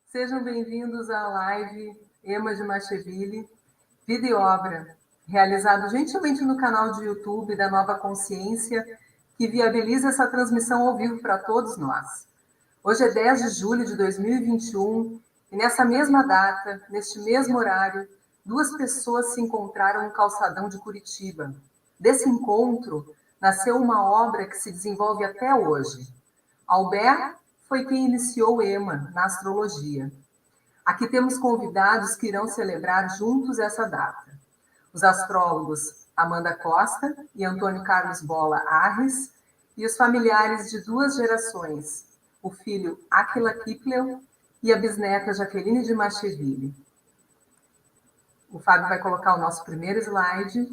Sejam bem-vindos à live Ema de Macheville, Vida e Obra, realizado gentilmente no canal de YouTube da Nova Consciência, que viabiliza essa transmissão ao vivo para todos nós. Hoje é 10 de julho de 2021 e nessa mesma data, neste mesmo horário, duas pessoas se encontraram no calçadão de Curitiba. Desse encontro, nasceu uma obra que se desenvolve até hoje. Albert foi quem iniciou o EMA na astrologia. Aqui temos convidados que irão celebrar juntos essa data. Os astrólogos Amanda Costa e Antônio Carlos Bola Arres e os familiares de duas gerações, o filho Aquila Kipleu e a bisneta Jaqueline de Macheville. O Fábio vai colocar o nosso primeiro slide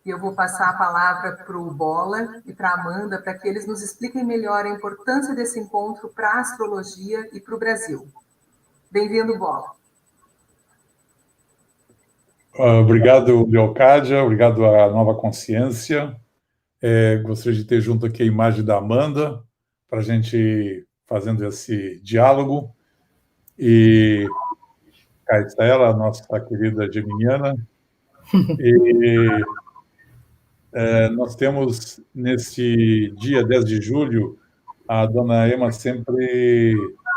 e eu vou passar a palavra para o Bola e para a Amanda para que eles nos expliquem melhor a importância desse encontro para a astrologia e para o Brasil. Bem-vindo, Bola. Obrigado, Leocádia, obrigado à Nova Consciência. Gostaria de ter junto aqui a imagem da Amanda, para a gente fazendo esse diálogo. E cá está ela, a nossa querida geminiana. E nós temos, nesse dia 10 de julho, a dona Ema sempre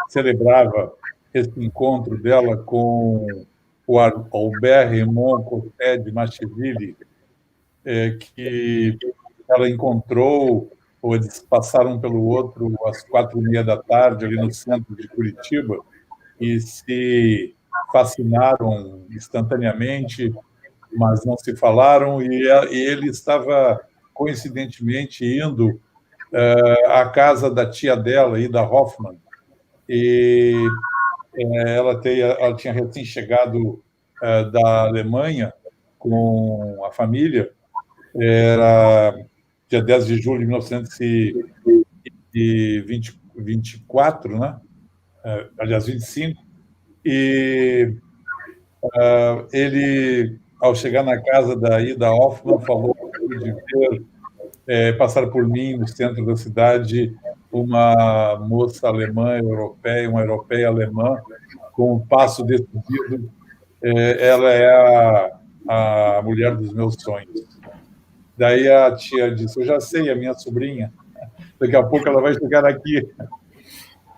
celebrava esse encontro dela com o Albert Raymond Cosset de Macheville, que ela encontrou, ou eles passaram um pelo outro às 4h30 da tarde, ali no centro de Curitiba, e se fascinaram instantaneamente, mas não se falaram, e ele estava, coincidentemente, indo à casa da tia dela, Ida Hoffmann, e ela tinha recém-chegado da Alemanha com a família, era dia 10 de julho de 1924, né? Aliás, 25, e ele, ao chegar na casa da Ida Hoffmann, falou de ver passar por mim no centro da cidade uma moça alemã europeia, uma europeia alemã, com um passo decidido. Ela é a mulher dos meus sonhos. Daí a tia disse: eu já sei, a minha sobrinha, daqui a pouco ela vai chegar aqui.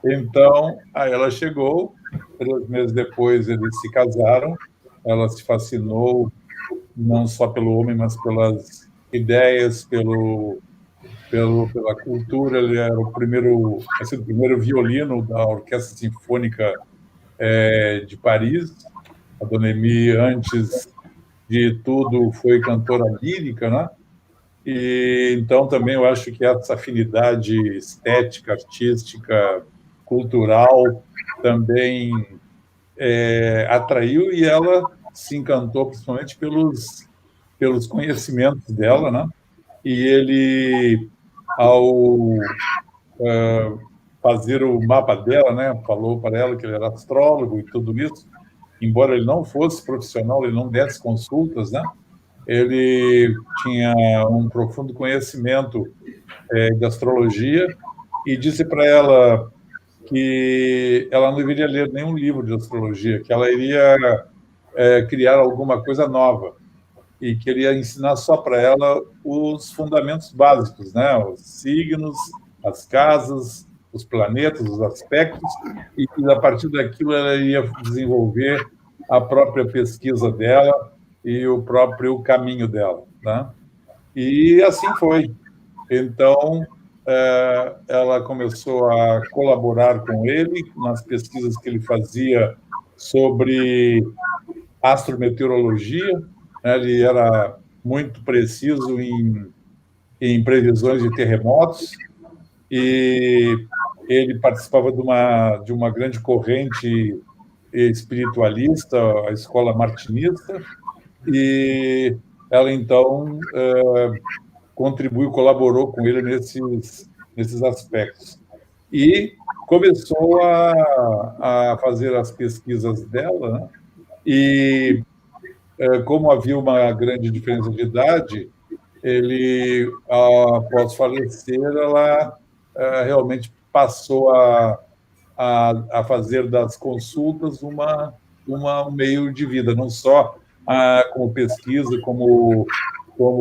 Então, aí ela chegou, 3 meses depois eles se casaram, ela se fascinou não só pelo homem, mas pelas ideias, pela cultura. Ele era o primeiro violino da Orquestra Sinfônica de Paris. A dona Emi, antes de tudo, foi cantora lírica, né? E então também eu acho que essa afinidade estética, artística, cultural também atraiu, e ela se encantou principalmente pelos conhecimentos dela, né? E ele, ao fazer o mapa dela, né, falou para ela que ele era astrólogo e tudo isso, embora ele não fosse profissional, ele não desse consultas, né? Ele tinha um profundo conhecimento de astrologia, e disse para ela que ela não deveria ler nenhum livro de astrologia, que ela iria criar alguma coisa nova, e que ele ia ensinar só para ela os fundamentos básicos, né? Os signos, as casas, os planetas, os aspectos, e que a partir daquilo ela ia desenvolver a própria pesquisa dela e o próprio caminho dela, né? E assim foi. Então, ela começou a colaborar com ele nas pesquisas que ele fazia sobre astrometeorologia, né? Ele era muito preciso em previsões de terremotos, e ele participava de uma grande corrente espiritualista, a escola martinista, e ela, então, contribuiu, colaborou com ele nesses aspectos. E começou a fazer as pesquisas dela, né? E, como havia uma grande diferença de idade, ele, após falecer, ela realmente passou a a fazer das consultas um meio de vida, não só como pesquisa, como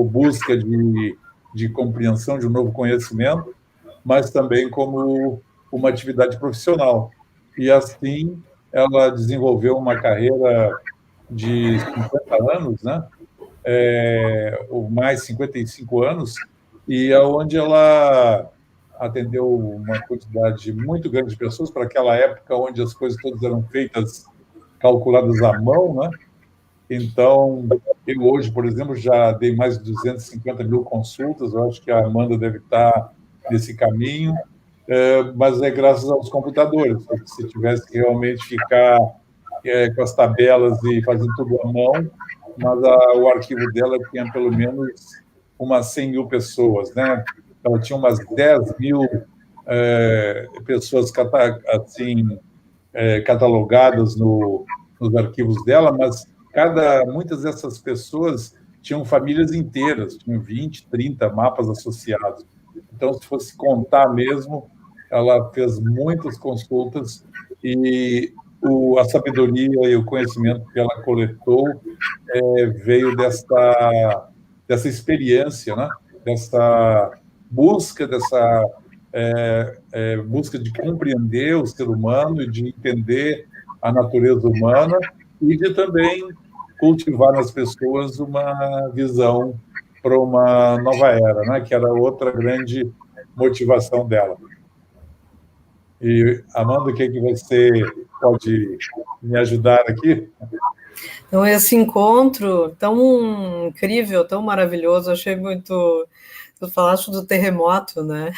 busca de compreensão de um novo conhecimento, mas também como uma atividade profissional. E assim ela desenvolveu uma carreira de 50 anos, né? Ou mais 55 anos, e aonde ela atendeu uma quantidade muito grande de pessoas para aquela época onde as coisas todas eram feitas calculadas à mão, né? Então, eu hoje, por exemplo, já dei mais de 250 mil consultas, eu acho que a Amanda deve estar nesse caminho, mas é graças aos computadores, porque se tivesse que realmente ficar com as tabelas e fazendo tudo à mão, mas o arquivo dela tinha pelo menos umas 100 mil pessoas, né? Ela tinha umas 10 mil pessoas assim, catalogadas nos arquivos dela, mas muitas dessas pessoas tinham famílias inteiras, tinham 20, 30 mapas associados. Então, se fosse contar mesmo, ela fez muitas consultas e a sabedoria e o conhecimento que ela coletou veio dessa experiência, né? Dessa busca, busca de compreender o ser humano e de entender a natureza humana e de também cultivar nas pessoas uma visão para uma nova era, né? Que era outra grande motivação dela. E, Amanda, o que você pode me ajudar aqui? Então, esse encontro tão incrível, tão maravilhoso, achei muito... Tu falaste do terremoto, né?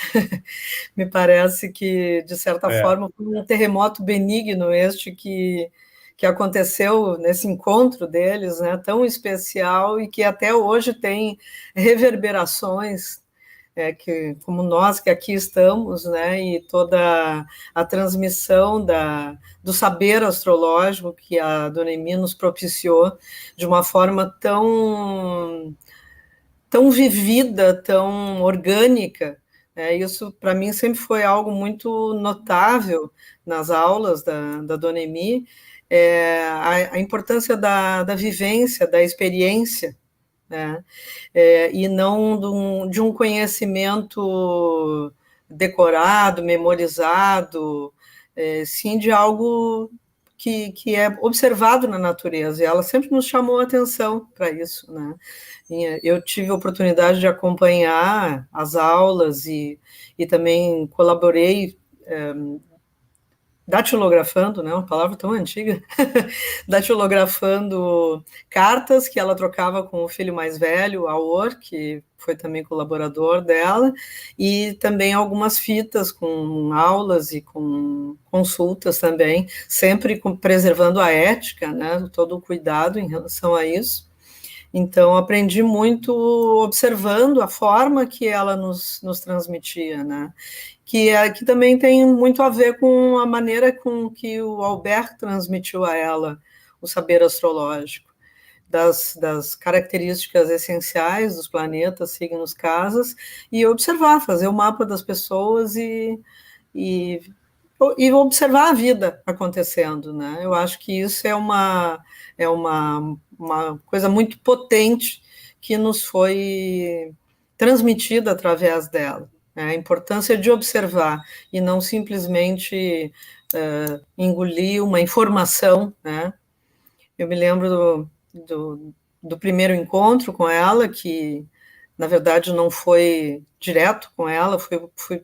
Me parece que, de certa forma, foi um terremoto benigno que aconteceu nesse encontro deles, né? Tão especial e que até hoje tem reverberações, que, como nós que aqui estamos, né, e toda a transmissão do saber astrológico que a Dona Emi nos propiciou de uma forma tão vivida, tão orgânica. Isso, para mim, sempre foi algo muito notável nas aulas da Dona Emi, a importância da vivência, da experiência, né? E não de um conhecimento decorado, memorizado, sim de algo que é observado na natureza, e ela sempre nos chamou a atenção para isso, né? Eu tive a oportunidade de acompanhar as aulas e também colaborei datilografando, né, uma palavra tão antiga, datilografando cartas que ela trocava com o filho mais velho, Aor, que foi também colaborador dela, e também algumas fitas com aulas e com consultas também, sempre preservando a ética, né, todo o cuidado em relação a isso. Então, aprendi muito observando a forma que ela nos transmitia, né? Que também tem muito a ver com a maneira com que o Albert transmitiu a ela o saber astrológico, das características essenciais dos planetas, signos, casas, e observar, fazer o mapa das pessoas e observar a vida acontecendo, né? Eu acho que isso é uma coisa muito potente que nos foi transmitida através dela, né? A importância de observar e não simplesmente engolir uma informação, né? Eu me lembro do primeiro encontro com ela, que, na verdade, não foi direto com ela, fui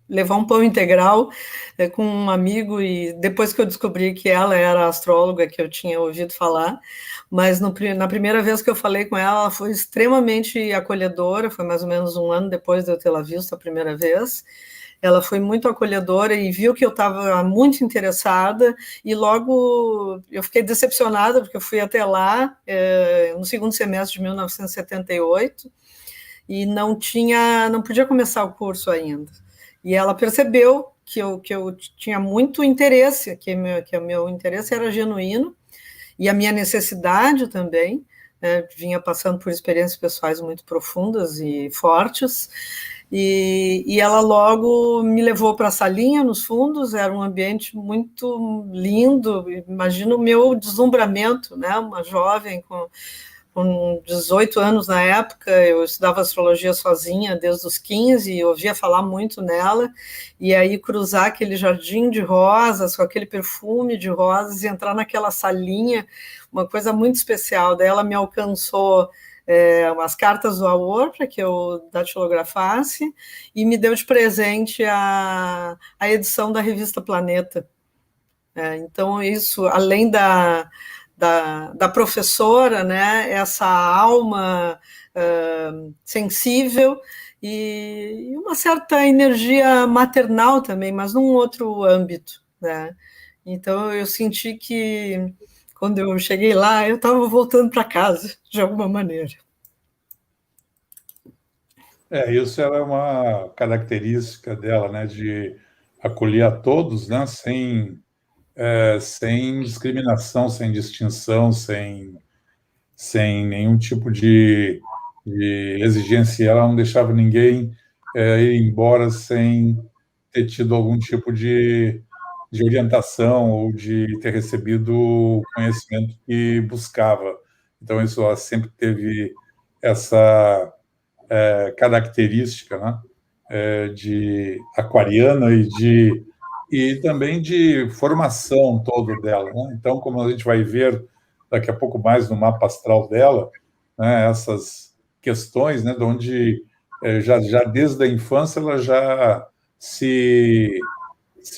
levar um pão integral com um amigo, e depois que eu descobri que ela era a astróloga que eu tinha ouvido falar, mas na primeira vez que eu falei com ela, ela foi extremamente acolhedora, foi mais ou menos um ano depois de eu tê-la visto a primeira vez. Ela foi muito acolhedora e viu que eu estava muito interessada, e logo eu fiquei decepcionada, porque eu fui até lá no segundo semestre de 1978 e não podia começar o curso ainda. E ela percebeu que eu tinha muito interesse, que o meu interesse era genuíno, e a minha necessidade também, né, vinha passando por experiências pessoais muito profundas e fortes, E ela logo me levou para a salinha, nos fundos, era um ambiente muito lindo, imagina o meu deslumbramento, né? Uma jovem com 18 anos na época, eu estudava astrologia sozinha desde os 15 e ouvia falar muito nela, e aí cruzar aquele jardim de rosas, com aquele perfume de rosas, e entrar naquela salinha, uma coisa muito especial. Daí ela me alcançou umas cartas do Aor para que eu datilografasse, e me deu de presente a edição da revista Planeta. Então, isso, além da professora, né, essa alma sensível e uma certa energia maternal também, mas num outro âmbito, né? Então, eu senti que, quando eu cheguei lá, eu estava voltando para casa, de alguma maneira. Isso era uma característica dela, né, de acolher a todos, né, sem discriminação, sem distinção, sem nenhum tipo de exigência. Ela não deixava ninguém ir embora sem ter tido algum tipo de orientação ou de ter recebido o conhecimento que buscava. Então, isso, ela sempre teve essa característica, né, de aquariana e também de formação todo dela, né? Então, como a gente vai ver daqui a pouco mais no mapa astral dela, né, essas questões, né, de onde já desde a infância ela já se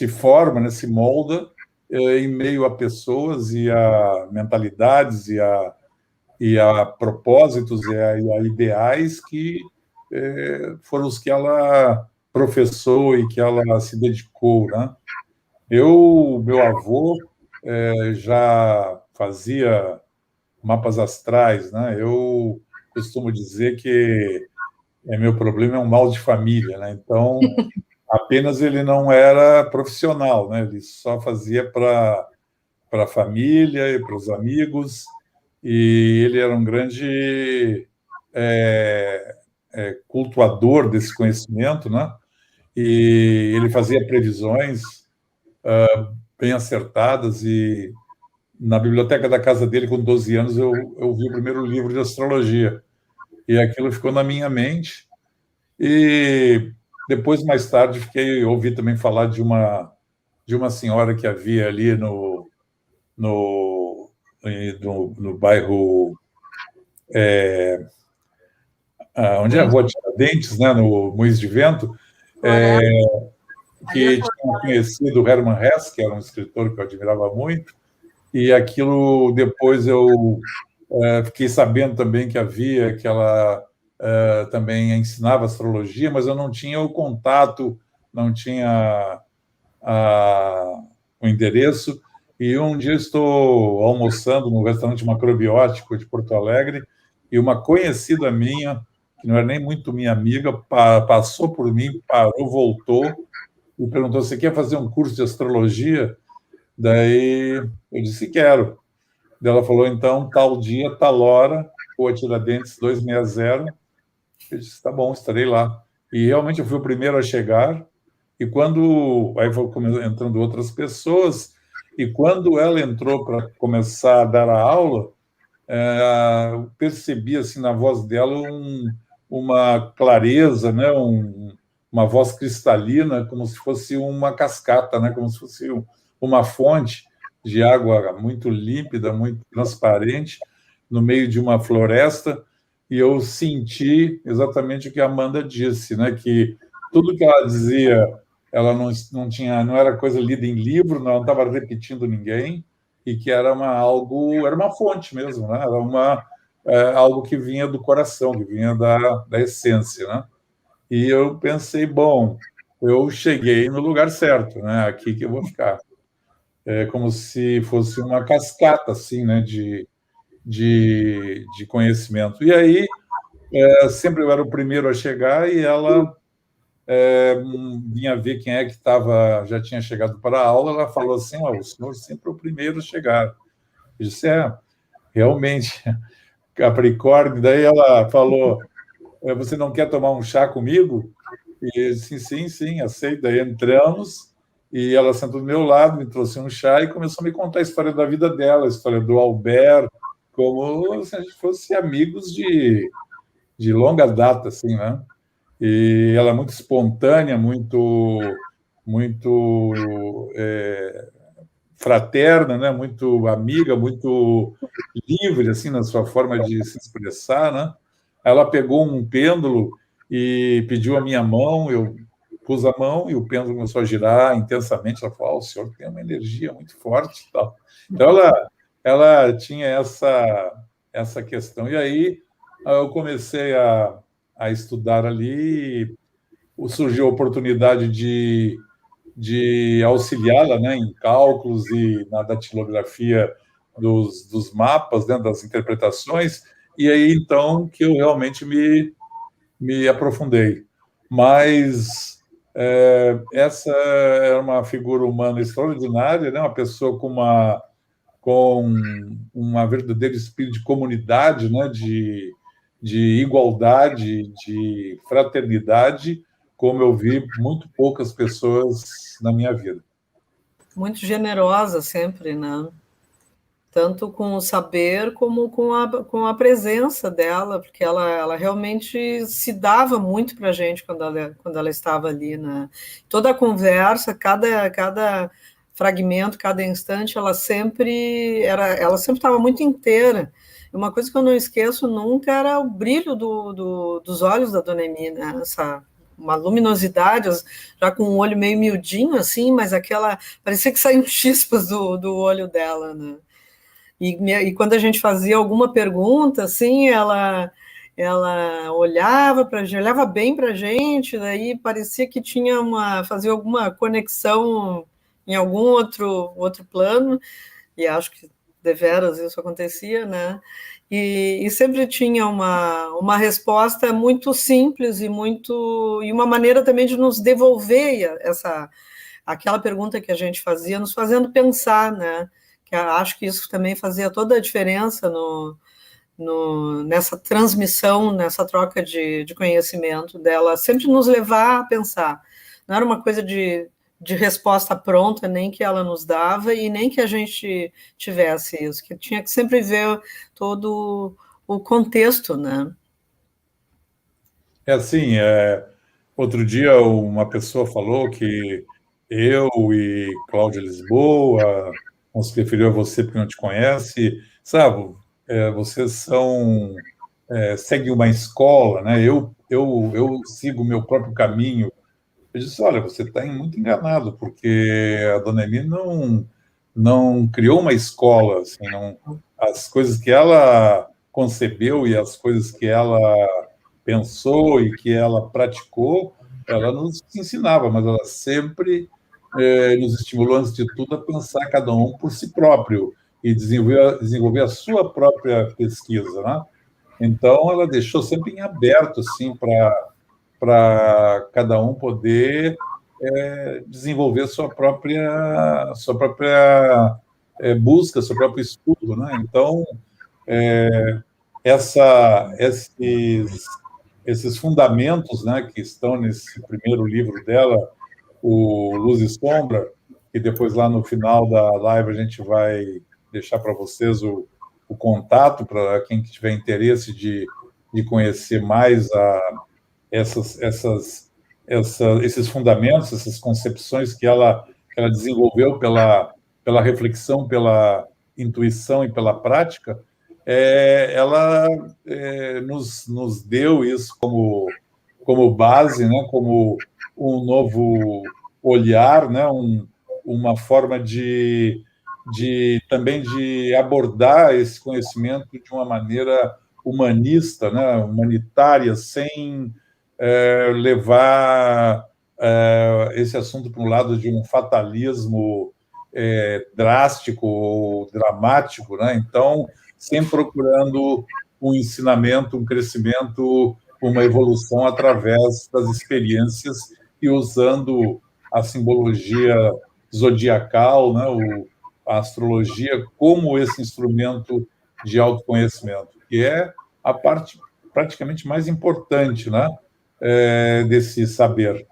forma, né, se molda em meio a pessoas e a mentalidades e a propósitos e a ideais que foram os que ela professou e que ela se dedicou, né? Meu avô já fazia mapas astrais, né? Eu costumo dizer que meu problema é um mal de família, né? Então, apenas ele não era profissional, né? Ele só fazia para a família e para os amigos, e ele era um grande cultuador desse conhecimento, né? E ele fazia previsões bem acertadas, e na biblioteca da casa dele, com 12 anos, eu vi o primeiro livro de astrologia, e aquilo ficou na minha mente, e depois, mais tarde, ouvi também falar de uma senhora que havia ali no bairro, onde é a Rua Tiradentes, né, no Moinhos de Vento, que tinha conhecido o Hermann Hesse, que era um escritor que eu admirava muito, e aquilo depois eu fiquei sabendo também que ela também ensinava astrologia, mas eu não tinha o contato, não tinha o endereço, e um dia estou almoçando no restaurante macrobiótico de Porto Alegre, e uma conhecida minha, que não era nem muito minha amiga, passou por mim, parou, voltou, e perguntou: "Você quer fazer um curso de astrologia?" Daí eu disse: "Quero." Daí ela falou: "Então, tal dia, tal hora, Rua Tiradentes 260." Eu disse: "Tá bom, estarei lá." E realmente eu fui o primeiro a chegar, e aí foram entrando outras pessoas, e quando ela entrou para começar a dar a aula, eu percebi assim na voz dela uma clareza, né, uma voz cristalina, como se fosse uma cascata, né, como se fosse uma fonte de água muito límpida, muito transparente, no meio de uma floresta, e eu senti exatamente o que a Amanda disse, né, que tudo que ela dizia, ela não era coisa lida em livro, não estava repetindo ninguém, e que era uma fonte mesmo, né? Era algo que vinha do coração, que vinha da essência, né? E eu pensei: bom, eu cheguei no lugar certo, né? Aqui que eu vou ficar. É como se fosse uma cascata, assim, né? De conhecimento. E aí, sempre eu era o primeiro a chegar, e ela vinha ver quem é que já tinha chegado para a aula. Ela falou assim: o senhor sempre é o primeiro a chegar. Eu disse: realmente, Capricórnio. Daí ela falou: você não quer tomar um chá comigo? E sim, sim, sim, aceita. Aí entramos e ela sentou do meu lado, me trouxe um chá e começou a me contar a história da vida dela, a história do Albert, como se a gente fosse amigos de longa data, assim, né? E ela é muito espontânea, muito fraterna, né? Muito amiga, muito livre assim na sua forma de se expressar, né? Ela pegou um pêndulo e pediu a minha mão, eu pus a mão e o pêndulo começou a girar intensamente. Ela falou: "Oh, o senhor tem uma energia muito forte", e tal. Então ela tinha essa questão. E aí eu comecei a estudar ali, surgiu a oportunidade de auxiliá-la, né, em cálculos e na datilografia dos mapas, né, das interpretações, e aí então que eu realmente me aprofundei. Mas essa era uma figura humana extraordinária, né, uma pessoa com uma verdadeiro espírito de comunidade, né, de igualdade, de fraternidade, como eu vi muito poucas pessoas na minha vida. Muito generosa sempre, né? Tanto com o saber como com a presença dela, porque ela realmente se dava muito para a gente quando ela estava ali, né? Toda a conversa, cada fragmento, cada instante, ela sempre estava muito inteira. Uma coisa que eu não esqueço nunca era o brilho dos olhos da Dona Emi, né? Uma luminosidade, já com o olho meio miudinho, assim, mas parecia que saíam chispas do olho dela, né? E quando a gente fazia alguma pergunta, assim, ela olhava bem para a gente, daí parecia que fazia alguma conexão em algum outro plano, e acho que deveras isso acontecia, né? E sempre tinha uma resposta muito simples e uma maneira também de nos devolver aquela pergunta que a gente fazia, nos fazendo pensar, né? Que acho que isso também fazia toda a diferença nessa transmissão, nessa troca de conhecimento dela, sempre nos levar a pensar. Não era uma coisa de resposta pronta, nem que ela nos dava, e nem que a gente tivesse isso, que tinha que sempre ver todo o contexto, né? É assim, outro dia uma pessoa falou que eu e Cláudia Lisboa, não se referiu a você porque não te conhece, sabe? Vocês seguem uma escola, né? Eu sigo o meu próprio caminho. Eu disse: olha, você está muito enganado, porque a Dona Emi não criou uma escola, assim, não, as coisas que ela concebeu e as coisas que ela pensou e que ela praticou, ela nos ensinava, mas ela sempre nos estimulou, antes de tudo, a pensar cada um por si próprio e desenvolver a sua própria pesquisa, né? Então, ela deixou sempre em aberto, assim, para cada um poder desenvolver sua própria busca, seu próprio estudo, né? Então, esses fundamentos, né, que estão nesse primeiro livro dela, o Luz e Sombra, e depois lá no final da live a gente vai deixar para vocês o contato para quem tiver interesse de conhecer mais esses fundamentos, essas concepções que ela desenvolveu pela reflexão, pela intuição e pela prática. Ela nos deu isso como base, né, como um novo olhar, né, uma forma também de abordar esse conhecimento de uma maneira humanista, né, humanitária, sem levar esse assunto para um lado de um fatalismo drástico ou dramático, né? Então, sempre procurando um ensinamento, um crescimento, uma evolução através das experiências e usando a simbologia zodiacal, né? A astrologia como esse instrumento de autoconhecimento, que é a parte praticamente mais importante, né, desse saber.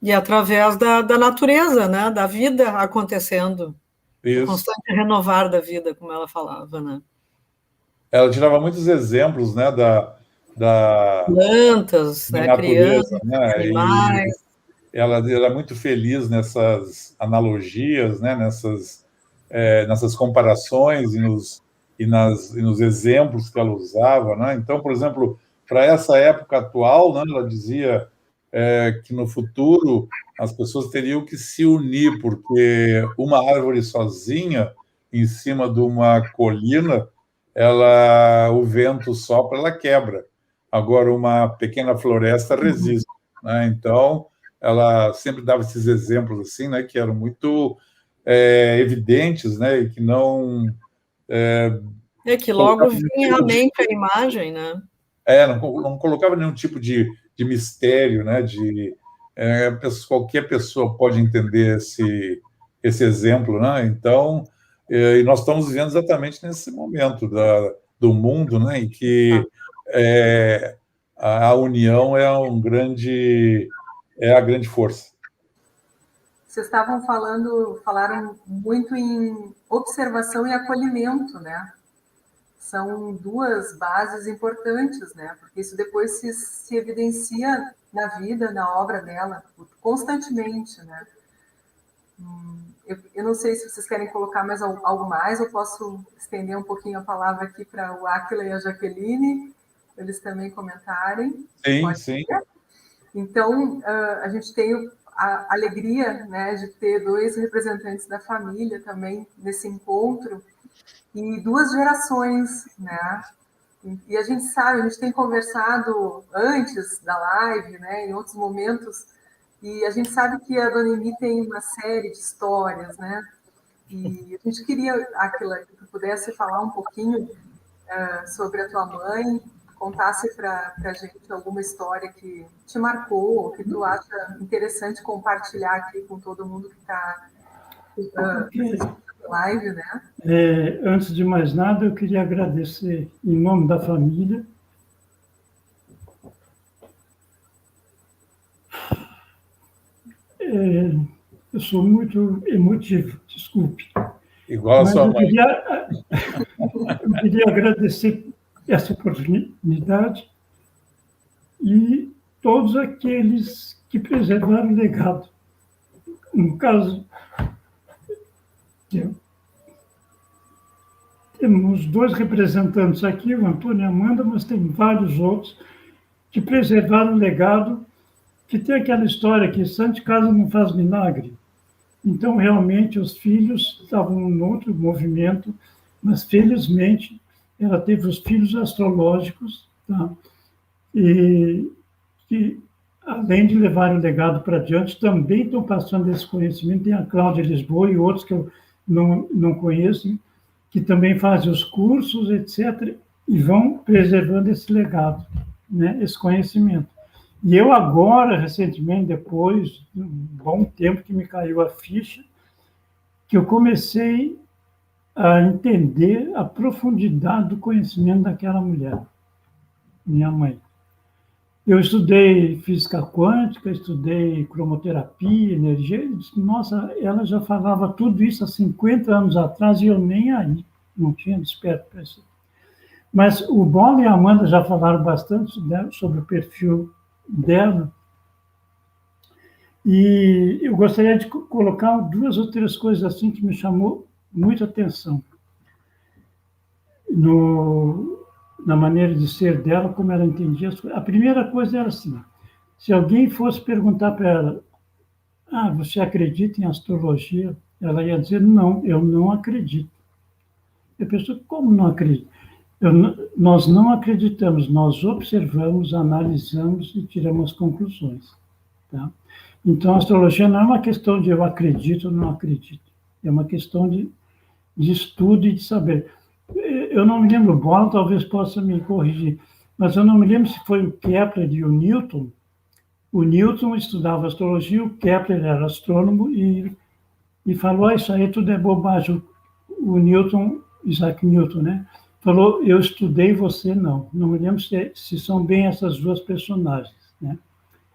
E através da natureza, né, da vida acontecendo, o constante renovar da vida, como ela falava, né? Ela tirava muitos exemplos, né, plantas, da né, natureza, crianças, né, animais. e ela era muito feliz nessas analogias, né, nessas comparações e nos exemplos que ela usava, né? Então, por exemplo, para essa época atual, né, ela dizia que no futuro as pessoas teriam que se unir, porque uma árvore sozinha em cima de uma colina, o vento sopra, ela quebra. Agora, uma pequena floresta resiste, né? Então, ela sempre dava esses exemplos assim, né, que eram muito evidentes, né, e que não Que logo vinha à mente a imagem, né? Não colocava nenhum tipo de mistério, né, qualquer pessoa pode entender esse exemplo, né? Então, e nós estamos vivendo exatamente nesse momento do mundo, né, em que a união é a grande força. Vocês falaram muito em observação e acolhimento, né? São duas bases importantes, né? Porque isso depois se evidencia na vida, na obra dela, constantemente, né? Eu não sei se vocês querem colocar mais algo mais, eu posso estender um pouquinho a palavra aqui para o Áquila e a Jaqueline, eles também comentarem. Sim, sim. Então, a gente tem a alegria, né, de ter dois representantes da família também nesse encontro, e duas gerações, né? E a gente sabe, a gente tem conversado antes da live, né, em outros momentos, e a gente sabe que a Dona Emi tem uma série de histórias, né? E a gente queria, Áquila, que tu pudesse falar um pouquinho sobre a tua mãe, contasse para a gente alguma história que te marcou, ou que tu acha interessante compartilhar aqui com todo mundo que está assistindo a live, né? Antes de mais nada, eu queria agradecer em nome da família. Eu sou muito emotivo, desculpe. Igual a sua mãe. Eu queria agradecer essa oportunidade e todos aqueles que preservaram o legado. No caso, temos dois representantes aqui, o Antônio e a Amanda, mas tem vários outros que preservaram o legado, que tem aquela história que santo de casa não faz milagre. Então, realmente, os filhos estavam em outro movimento, mas, felizmente, ela teve os filhos astrológicos, tá? E que, além de levar o legado para adiante, também estão passando esse conhecimento. Tem a Cláudia Lisboa e outros que eu não conheço, que também fazem os cursos, etc., e vão preservando esse legado, né? Esse conhecimento. E eu agora, recentemente, depois de um bom tempo que me caiu a ficha, que eu comecei a entender a profundidade do conhecimento daquela mulher, minha mãe. Eu estudei física quântica, estudei cromoterapia, energia, e disse, nossa, ela já falava tudo isso há 50 anos atrás e eu nem aí, não tinha desperto para isso. Mas o Bola e a Amanda já falaram bastante sobre o perfil dela, e eu gostaria de colocar duas ou três coisas assim que me chamou muita atenção na maneira de ser dela, como ela entendia as coisas. A primeira coisa era assim, se alguém fosse perguntar para ela, você acredita em astrologia? Ela ia dizer, não, eu não acredito. E a pessoa, como não acredita? Nós não acreditamos, nós observamos, analisamos e tiramos conclusões. Tá? Então, a astrologia não é uma questão de eu acredito ou não acredito. É uma questão de estudo e de saber. Eu não me lembro, o Bola talvez possa me corrigir, mas eu não me lembro se foi o Kepler e o Newton. O Newton estudava astrologia, o Kepler era astrônomo e falou, isso aí tudo é bobagem. O Newton, Isaac Newton, né? falou, eu estudei, você não. Não me lembro se são bem essas duas personagens, né?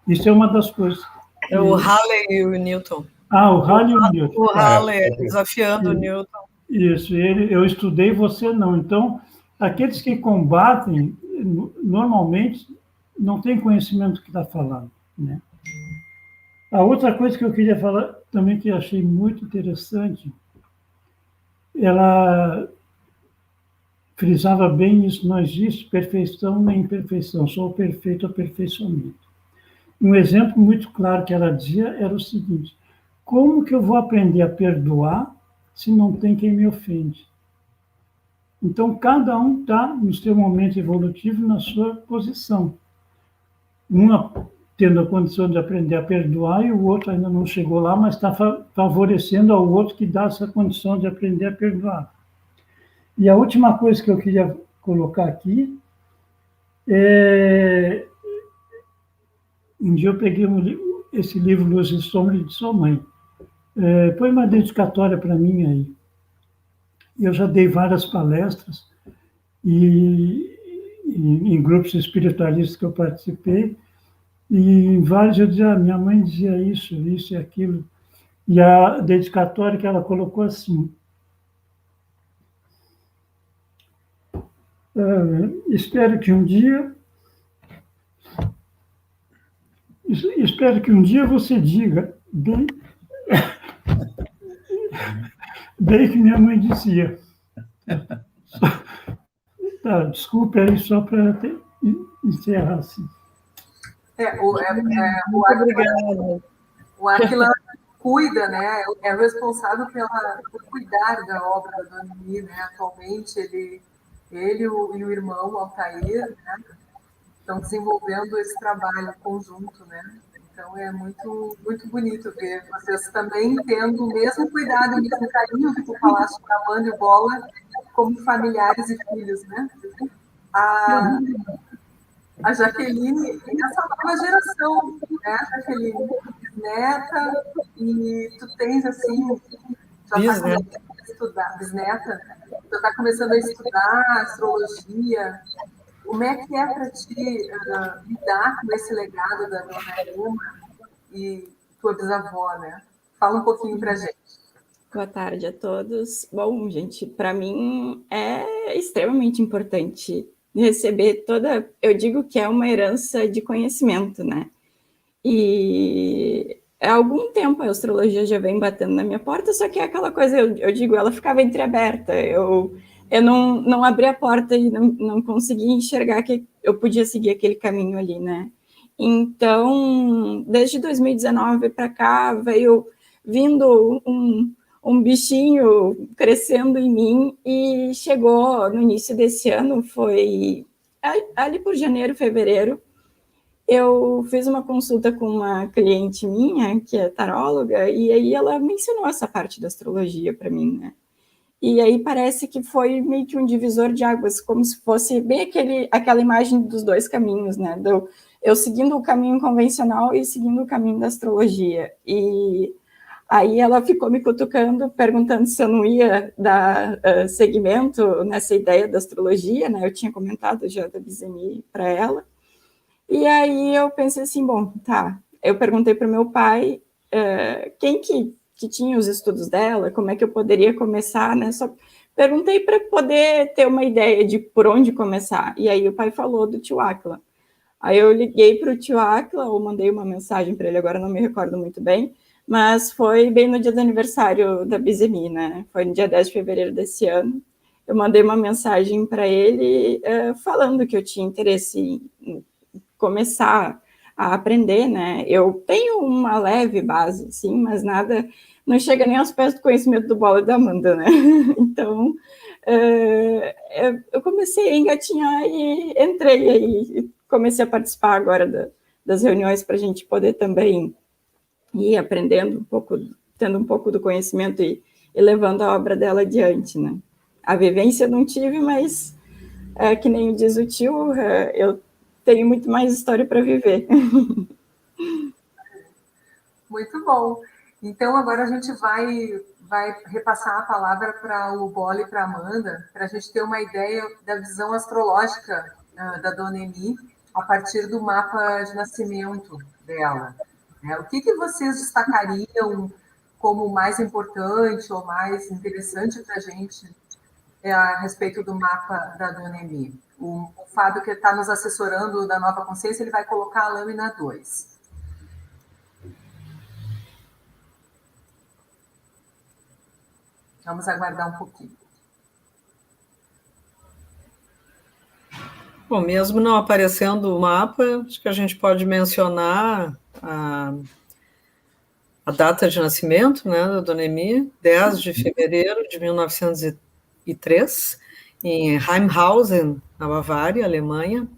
Isso é uma das coisas. É o Halley e o Newton. O Halley e o Newton. O Halley desafiando o Newton. Isso, eu estudei, você não. Então, aqueles que combatem, normalmente, não têm conhecimento do que está falando, né? A outra coisa que eu queria falar, também que eu achei muito interessante, ela frisava bem isso, não existe perfeição nem imperfeição, só o perfeito aperfeiçoamento. Um exemplo muito claro que ela dizia era o seguinte: como que eu vou aprender a perdoar se não tem quem me ofende? Então, cada um está no seu momento evolutivo, na sua posição. Uma tendo a condição de aprender a perdoar e o outro ainda não chegou lá, mas está favorecendo ao outro que dá essa condição de aprender a perdoar. E a última coisa que eu queria colocar aqui é... Um dia eu peguei esse livro, Luz e Sombra, de sua mãe. Põe uma dedicatória para mim aí. Eu já dei várias palestras e em grupos espiritualistas que eu participei, e em vários eu dizia, minha mãe dizia isso e aquilo. E a dedicatória que ela colocou assim: espero que um dia você diga bem que minha mãe dizia. Tá, desculpe aí, só para encerrar assim. O Aquila cuida, né? É responsável por cuidar da obra da Dona Eni, né? Atualmente, ele e o irmão Altair, né? Estão desenvolvendo esse trabalho conjunto, né? Então, é muito, muito bonito ver vocês também tendo o mesmo cuidado, o mesmo carinho que tu falaste para a Amanda e o Bola, como familiares e filhos, né? A Jaqueline é essa nova geração, né, Jaqueline? Bisneta, e tu tens, assim, já está começando a estudar, bisneta, já está começando a estudar astrologia. Como é que é para ti lidar com esse legado da Dona Ema e tua bisavó, né? Fala um pouquinho para a gente. Boa tarde a todos. Bom, gente, para mim é extremamente importante receber eu digo que é uma herança de conhecimento, né? E há algum tempo a astrologia já vem batendo na minha porta, só que é aquela coisa, eu digo, ela ficava entreaberta, eu não abri a porta e não conseguia enxergar que eu podia seguir aquele caminho ali, né? Então, desde 2019 para cá, veio vindo um bichinho crescendo em mim e chegou no início desse ano, foi ali por janeiro, fevereiro, eu fiz uma consulta com uma cliente minha, que é taróloga, e aí ela mencionou essa parte da astrologia para mim, né? E aí parece que foi meio que um divisor de águas, como se fosse bem aquela imagem dos dois caminhos, né? Eu seguindo o caminho convencional e seguindo o caminho da astrologia. E aí ela ficou me cutucando, perguntando se eu não ia dar seguimento nessa ideia da astrologia, né? Eu tinha comentado já da Bizeni para ela. E aí eu pensei assim, bom, tá. Eu perguntei para o meu pai quem que tinha os estudos dela, como é que eu poderia começar, né? Só perguntei para poder ter uma ideia de por onde começar. E aí o pai falou do tio Aquila. Aí eu liguei para o tio Aquila, ou mandei uma mensagem para ele, agora não me recordo muito bem, mas foi bem no dia do aniversário da Bizeni, né? Foi no dia 10 de fevereiro desse ano. Eu mandei uma mensagem para ele falando que eu tinha interesse em começar a aprender, né? Eu tenho uma leve base, sim, mas nada, não chega nem aos pés do conhecimento do Bola e da Amanda, né? Então, eu comecei a engatinhar e entrei aí, e comecei a participar agora das reuniões para a gente poder também ir aprendendo um pouco, tendo um pouco do conhecimento e levando a obra dela adiante, né? A vivência não tive, mas, que nem diz o tio, eu tenho muito mais história para viver. Muito bom. Então, agora a gente vai vai repassar a palavra para o Bola e para a Amanda, para a gente ter uma ideia da visão astrológica da Dona Emi a partir do mapa de nascimento dela. O que vocês destacariam como mais importante ou mais interessante para a gente a respeito do mapa da Dona Emi? O Fábio, que está nos assessorando da Nova Consciência, ele vai colocar a lâmina 2. Vamos aguardar um pouquinho. Bom, mesmo não aparecendo o mapa, acho que a gente pode mencionar a data de nascimento, né, da Dona Emi, 10 de fevereiro de 1903, em Heimhausen, na Bavária, Alemanha.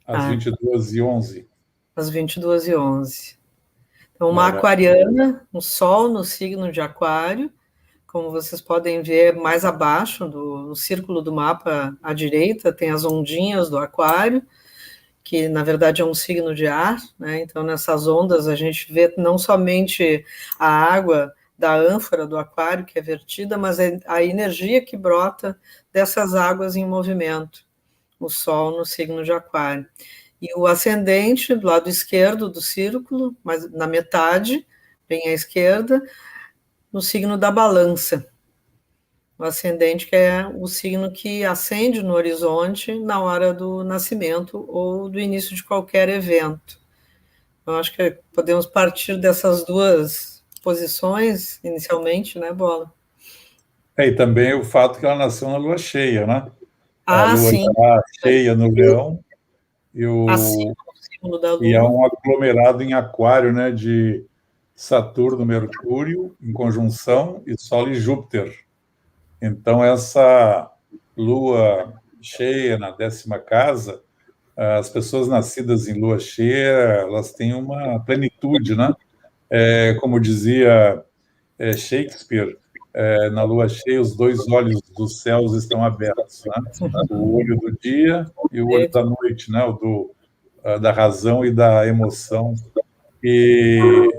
Às 22h11. Às 22h11. Então, uma aquariana, um sol no signo de Aquário, como vocês podem ver mais abaixo, no círculo do mapa à direita, tem as ondinhas do Aquário, que na verdade é um signo de ar, né? Então nessas ondas a gente vê não somente a água da ânfora do Aquário que é vertida, mas a energia que brota dessas águas em movimento, o Sol no signo de Aquário. E o ascendente do lado esquerdo do círculo, mas na metade, bem à esquerda, no signo da Balança. O ascendente, que é o signo que acende no horizonte na hora do nascimento ou do início de qualquer evento. Eu acho que podemos partir dessas duas posições inicialmente, né, Bola? E também o fato que ela nasceu na lua cheia, né? A lua sim. Está cheia no Leão e é um aglomerado em Aquário, né, de Saturno, Mercúrio, em conjunção, e Sol e Júpiter. Então, essa lua cheia na 10ª casa, as pessoas nascidas em lua cheia, elas têm uma plenitude, né? Como dizia Shakespeare, na lua cheia, os 2 olhos dos céus estão abertos, né? O olho do dia e o olho da noite, né? O da razão e da emoção. E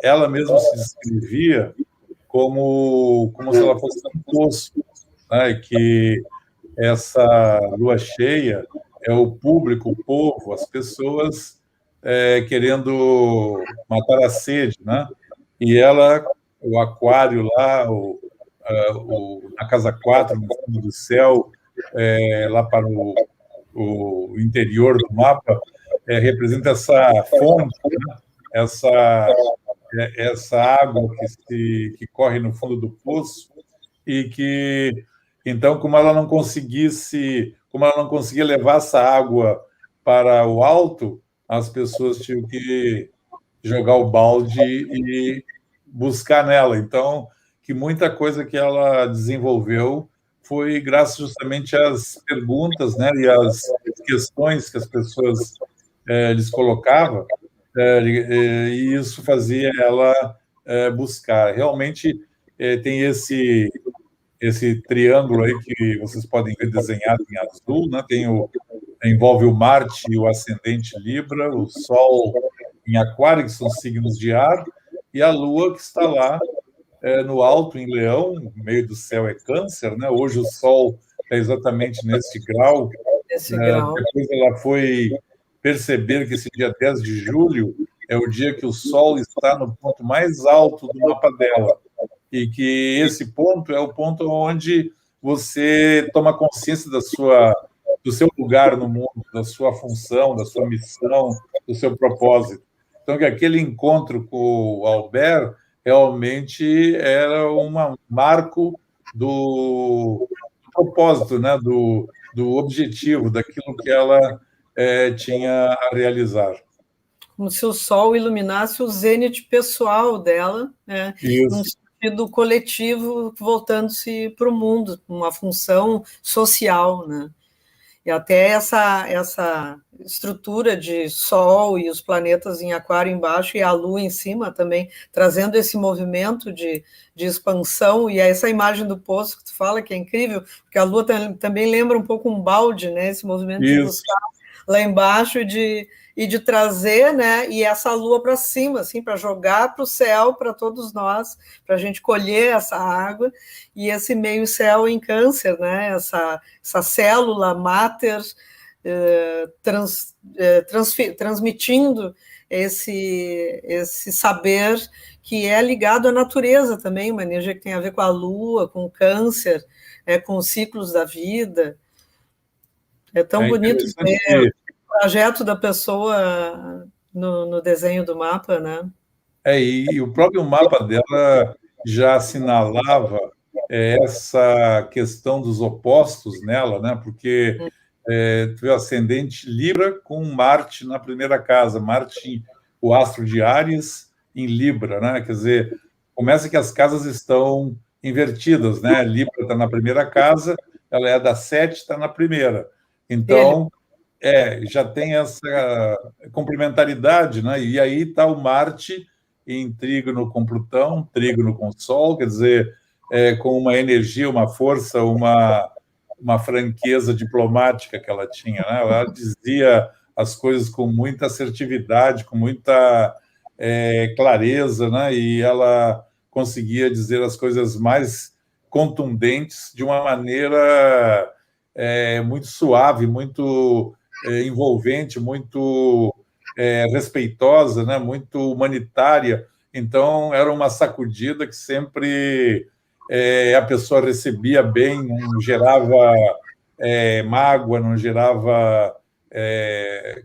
ela mesma se descrevia como se ela fosse um poço, né? Que essa lua cheia é o público, o povo, as pessoas querendo matar a sede, né? E ela, o Aquário lá, na casa 4, no fundo do céu, lá para o interior do mapa, representa essa fonte, né? Essa água que corre no fundo do poço e que, então, como ela não conseguia levar essa água para o alto, as pessoas tinham que jogar o balde e buscar nela. Então, que muita coisa que ela desenvolveu foi graças justamente às perguntas, né, e às questões que as pessoas lhes colocavam, e isso fazia ela buscar. Realmente tem esse triângulo aí que vocês podem ver desenhado em azul, né? Envolve o Marte e o ascendente Libra, o Sol em Aquário, que são signos de ar, e a Lua, que está lá no alto, em Leão, no meio do céu é Câncer, né? Hoje o Sol está exatamente nesse grau. Depois ela foi perceber que esse dia 10 de julho é o dia que o Sol está no ponto mais alto do mapa dela, e que esse ponto é o ponto onde você toma consciência do seu lugar no mundo, da sua função, da sua missão, do seu propósito. Então, que aquele encontro com o Albert realmente era um marco do propósito, né? do objetivo, daquilo que ela tinha a realizar. Como se o Sol iluminasse o zênite pessoal dela, né? Num sentido coletivo, voltando-se para o mundo, uma função social, né? E até essa estrutura de Sol e os planetas em Aquário embaixo e a Lua em cima também, trazendo esse movimento de expansão, e essa imagem do poço que tu fala, que é incrível, porque a Lua também lembra um pouco um balde, né? Esse movimento de buscar lá embaixo e de trazer, né, e essa lua para cima, assim, para jogar para o céu, para todos nós, para a gente colher essa água, e esse meio céu em Câncer, né, essa célula máter transmitindo esse saber que é ligado à natureza também, uma energia que tem a ver com a lua, com o Câncer, com os ciclos da vida. É tão bonito ver o projeto da pessoa no desenho do mapa, né? E o próprio mapa dela já assinalava essa questão dos opostos nela, né? Porque tu vê o ascendente Libra com Marte na primeira casa, Marte, o astro de Áries, em Libra, né? Quer dizer, começa que as casas estão invertidas, né? Libra está na primeira casa, ela é da 7, está na primeira. Então, já tem essa complementaridade, né? E aí está o Marte em trígono com Plutão, trígono com Sol, quer dizer, com uma energia, uma força, uma franqueza diplomática que ela tinha, né? Ela dizia as coisas com muita assertividade, com muita clareza, né? E ela conseguia dizer as coisas mais contundentes de uma maneira muito suave, muito envolvente, muito respeitosa, né? Muito humanitária. Então, era uma sacudida que sempre a pessoa recebia bem, não gerava mágoa, não gerava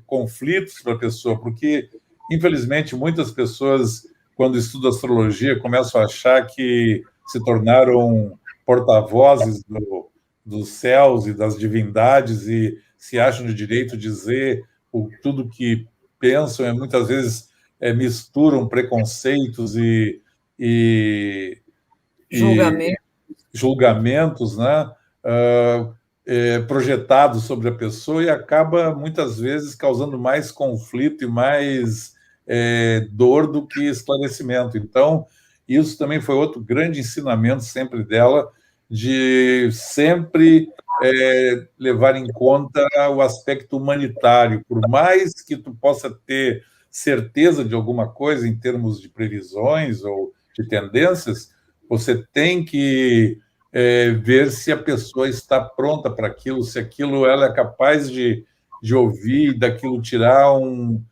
conflitos para a pessoa, porque, infelizmente, muitas pessoas, quando estudam astrologia, começam a achar que se tornaram porta-vozes dos céus e das divindades e se acham de direito de dizer tudo que pensam, e muitas vezes misturam preconceitos e julgamentos, né? Projetados sobre a pessoa, e acaba, muitas vezes, causando mais conflito e mais dor do que esclarecimento. Então, isso também foi outro grande ensinamento sempre dela, de sempre levar em conta o aspecto humanitário. Por mais que tu possa ter certeza de alguma coisa em termos de previsões ou de tendências, você tem que ver se a pessoa está pronta para aquilo, se aquilo ela é capaz de ouvir e daquilo tirar um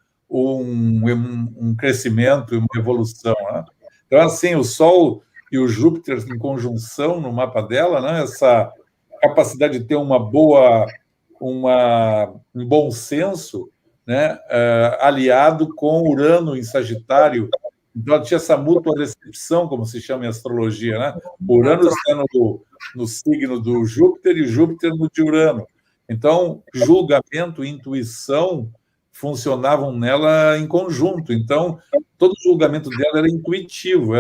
crescimento e uma evolução, né? Então, assim, o Sol e o Júpiter em conjunção no mapa dela, né? Essa capacidade de ter um bom senso, né? Aliado com Urano em Sagitário. Então, tinha essa mútua recepção, como se chama em astrologia, né? Urano está no signo do Júpiter e Júpiter no de Urano. Então, julgamento e intuição funcionavam nela em conjunto. Então, todo o julgamento dela era intuitivo,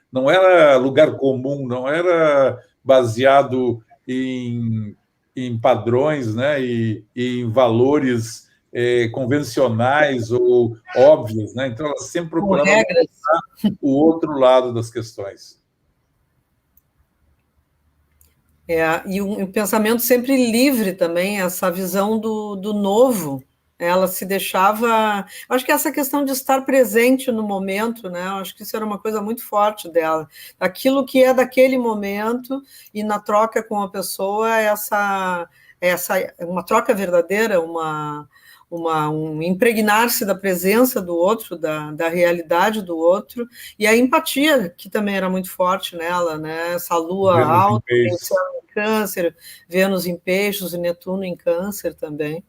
não era lugar comum, não era baseado em padrões, né? E em valores convencionais ou óbvios, né? Então, ela sempre procurava o outro lado das questões. E um pensamento sempre livre também, essa visão do novo. Ela se deixava... Acho que essa questão de estar presente no momento, né? Acho que isso era uma coisa muito forte dela. Aquilo que é daquele momento, e na troca com a pessoa, uma troca verdadeira, um impregnar-se da presença do outro, da realidade do outro, e a empatia, que também era muito forte nela, né? Essa lua Vênus alta, em Câncer, Vênus em Peixes e Netuno em Câncer também.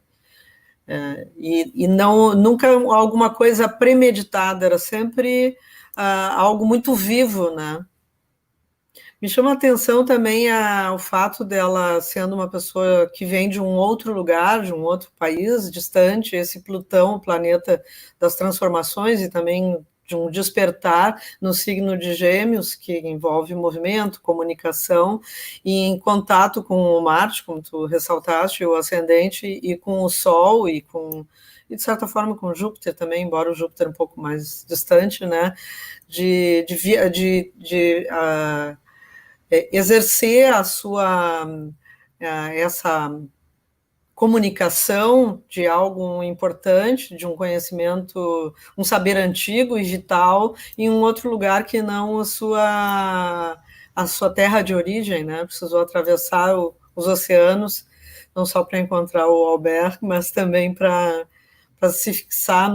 E nunca alguma coisa premeditada, era sempre algo muito vivo, né? Me chama a atenção também o fato dela sendo uma pessoa que vem de um outro lugar, de um outro país distante, esse Plutão, o planeta das transformações e também de um despertar no signo de Gêmeos, que envolve movimento, comunicação, e em contato com o Marte, como tu ressaltaste, o ascendente, e com o Sol, e de certa forma com o Júpiter também, embora o Júpiter um pouco mais distante, né? De exercer essa comunicação de algo importante, de um conhecimento, um saber antigo e vital, em um outro lugar que não a sua terra de origem, né? Precisou atravessar os oceanos, não só para encontrar o Albert, mas também para se fixar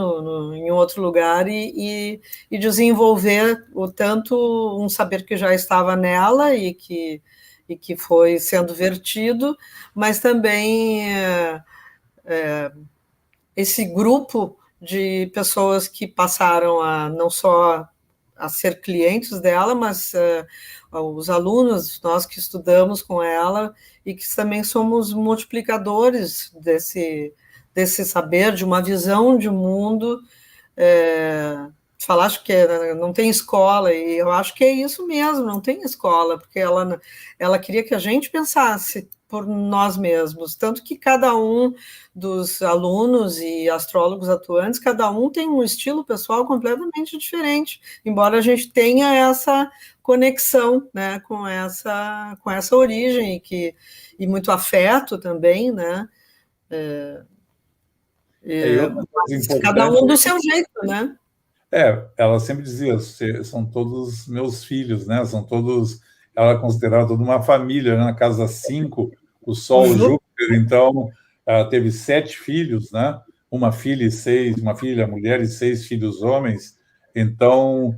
em outro lugar e desenvolver tanto um saber que já estava nela e que foi sendo vertido, mas também esse grupo de pessoas que passaram a não só a ser clientes dela, mas os alunos, nós que estudamos com ela e que também somos multiplicadores desse saber, de uma visão de mundo. Falaste que não tem escola, e eu acho que é isso mesmo, não tem escola, porque ela queria que a gente pensasse por nós mesmos, tanto que cada um dos alunos e astrólogos atuantes, cada um tem um estilo pessoal completamente diferente, embora a gente tenha essa conexão, né, com essa origem e muito afeto também, né, cada um do seu jeito, né? Ela sempre dizia, são todos meus filhos, né? São todos, ela considerava toda uma família, né? Na casa 5, o Sol, o Júpiter, então ela teve 7 filhos, né? Uma filha, mulher e 6 filhos homens, então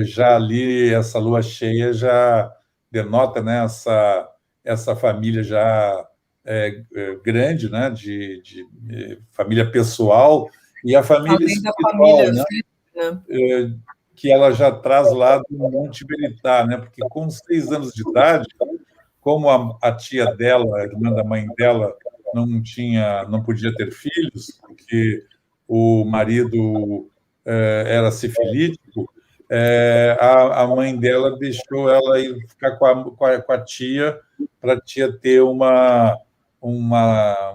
já ali essa lua cheia já denota, né? Essa família já grande, né? De família pessoal e a família espiritual, família, né? Que ela já traz lá do Monte Veritá, né? Porque com 6 anos de idade, como a tia dela, a irmã da mãe dela, não podia ter filhos, porque o marido era sifilítico, a mãe dela deixou ela ir ficar com a tia, para a tia ter uma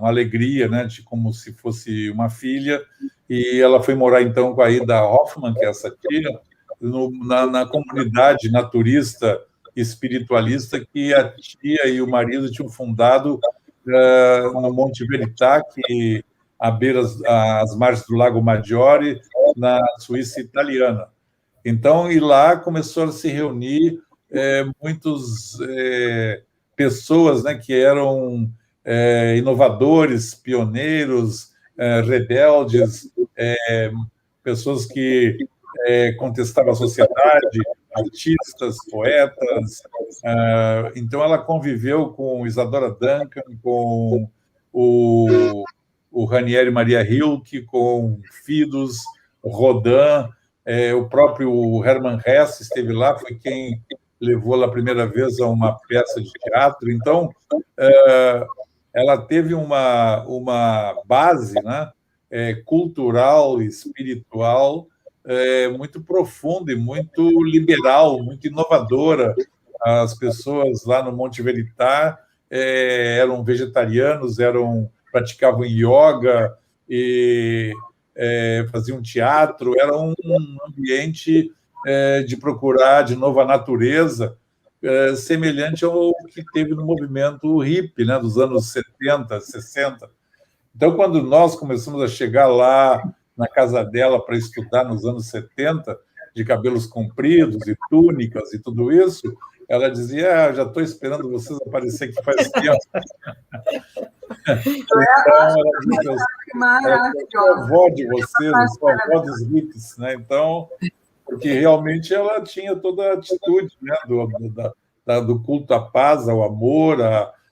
alegria, né? De como se fosse uma filha. E ela foi morar, então, com a Ida Hoffmann, que é essa tia, na comunidade naturista espiritualista que a tia e o marido tinham fundado no Monte Verità, que à beira as margens do Lago Maggiore, na Suíça italiana. Então, e lá começou a se reunir muitas pessoas, né, que eram inovadores, pioneiros, rebeldes, pessoas que contestavam a sociedade, artistas, poetas. Então, ela conviveu com Isadora Duncan, com o Ranieri Maria Rilke, com Fidus, Rodin, o próprio Hermann Hesse esteve lá, foi quem levou a primeira vez a uma peça de teatro. Então, ela teve uma base, né, cultural e espiritual muito profunda e muito liberal, muito inovadora. As pessoas lá no Monte Verità eram vegetarianos, praticavam yoga e faziam teatro. Era um ambiente de procurar de novo a natureza, semelhante ao que teve no movimento hippie, né, dos anos 70, 60. Então, quando nós começamos a chegar lá na casa dela para estudar nos anos 70, de cabelos compridos e túnicas e tudo isso, ela dizia, já estou esperando vocês aparecer que faz tempo. Então, ela disse, eu sou a avó de vocês, eu sou a avó dos hippies, né? Então, porque realmente ela tinha toda a atitude, né, do culto à paz, ao amor,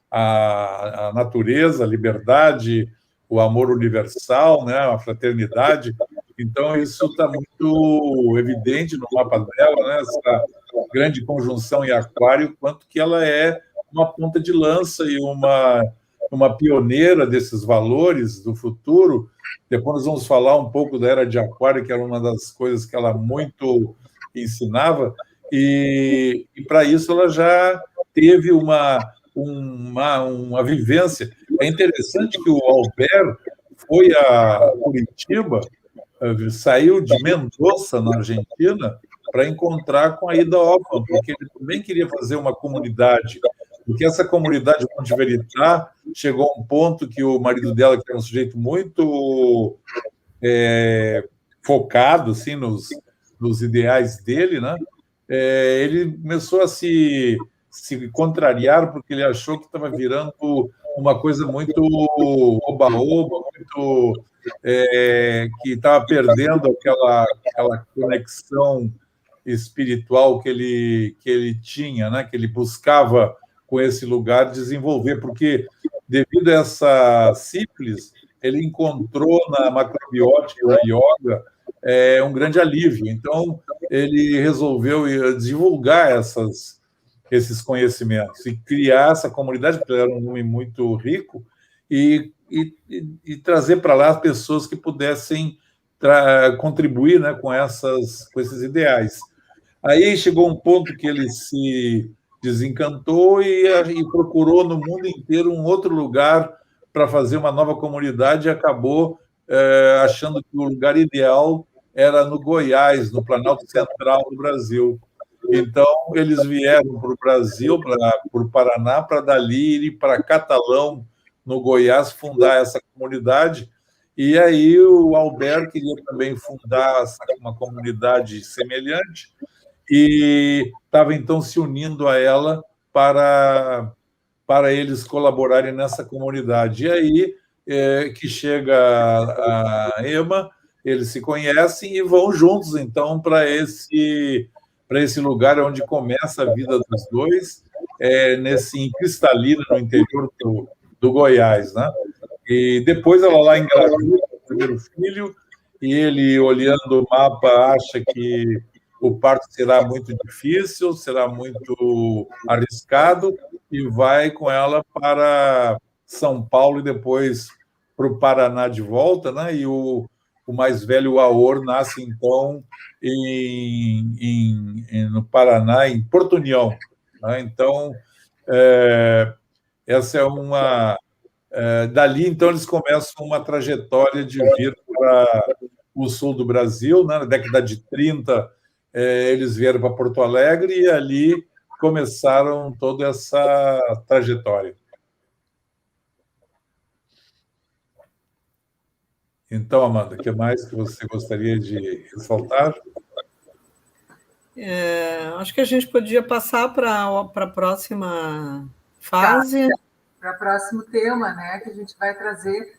à natureza, à liberdade, o amor universal, né, a fraternidade. Então, isso está muito evidente no mapa dela, né, essa grande conjunção em Aquário, quanto que ela é uma ponta de lança e uma pioneira desses valores do futuro. Depois nós vamos falar um pouco da Era de Aquário, que era uma das coisas que ela muito ensinava, e para isso ela já teve uma vivência. É interessante que o Albert foi a Curitiba, saiu de Mendoza, na Argentina, para encontrar com a Ida Hoffmann, porque ele também queria fazer uma comunidade, porque essa comunidade Monte Verità chegou a um ponto que o marido dela, que era um sujeito muito focado assim, nos ideais dele, né? Ele começou a se contrariar porque ele achou que estava virando uma coisa muito oba-oba, muito que estava perdendo aquela conexão espiritual que ele tinha, né? Que ele buscava com esse lugar desenvolver, porque devido a essa sífilis, ele encontrou na macrobiótica e na yoga um grande alívio. Então, ele resolveu divulgar esses conhecimentos e criar essa comunidade, porque ele era um homem muito rico, e trazer para lá pessoas que pudessem contribuir, né, com esses ideais. Aí chegou um ponto que ele se desencantou e procurou no mundo inteiro um outro lugar para fazer uma nova comunidade e acabou achando que o lugar ideal era no Goiás, no Planalto Central do Brasil. Então, eles vieram para o Brasil, para o Paraná, para dali ir para Catalão, no Goiás, fundar essa comunidade. E aí o Albert queria também fundar uma comunidade semelhante e estava, então, se unindo a ela para eles colaborarem nessa comunidade. E aí que chega a Emma, eles se conhecem e vão juntos, então, para esse lugar onde começa a vida dos dois, em Cristalina, no interior do Goiás, né? E depois ela lá engravida o primeiro filho, e ele, olhando o mapa, acha que o parto será muito difícil, será muito arriscado, e vai com ela para São Paulo e depois para o Paraná de volta, né? E o mais velho, o Aor, nasce, então, no Paraná, em Porto União, né? Então, essa é uma... dali, então, eles começam uma trajetória de vir para o sul do Brasil, né? Na década de 30, eles vieram para Porto Alegre e ali começaram toda essa trajetória. Então, Amanda, o que mais que você gostaria de ressaltar? Acho que a gente podia passar para a próxima fase. Para o próximo tema, né, que a gente vai trazer.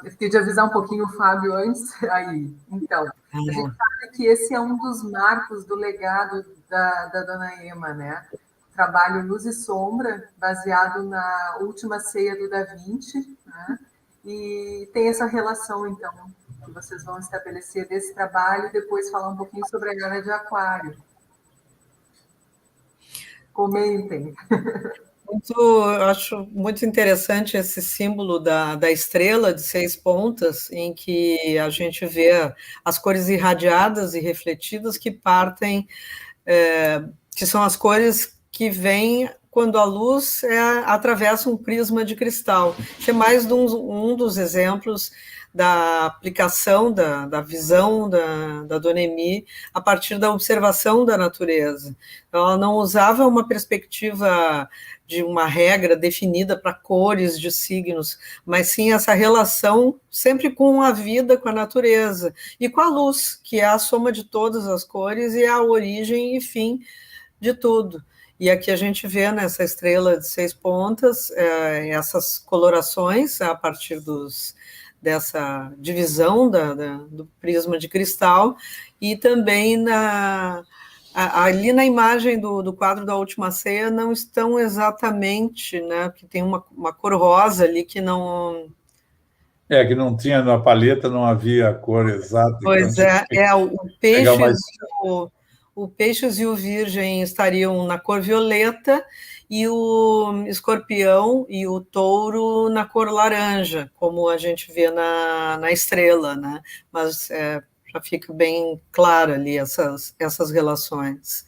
Eu fiquei de avisar um pouquinho o Fábio antes. Aí, então, a gente sabe que esse é um dos marcos do legado da Dona Emma, né? Trabalho Luz e Sombra, baseado na Última Ceia do Da Vinci, né? E tem essa relação, então, que vocês vão estabelecer desse trabalho e depois falar um pouquinho sobre a Era de Aquário. Comentem. Eu acho muito interessante esse símbolo da estrela de 6 pontas, em que a gente vê as cores irradiadas e refletidas que partem, que são as cores que vêm quando a luz atravessa um prisma de cristal, que é mais um dos exemplos da aplicação da visão da Dona Emy a partir da observação da natureza. Ela não usava uma perspectiva de uma regra definida para cores de signos, mas sim essa relação sempre com a vida, com a natureza, e com a luz, que é a soma de todas as cores e a origem e fim de tudo. E aqui a gente vê nessa estrela de 6 pontas essas colorações a partir dessa divisão do prisma de cristal, e também ali na imagem do quadro da Última Ceia não estão exatamente, né, porque tem uma cor rosa ali que não... que não tinha na paleta, não havia a cor exata. Pois então, o Peixes e o Virgem estariam na cor violeta, e o Escorpião e o Touro na cor laranja, como a gente vê na estrela, né? Mas já fica bem clara ali essas relações.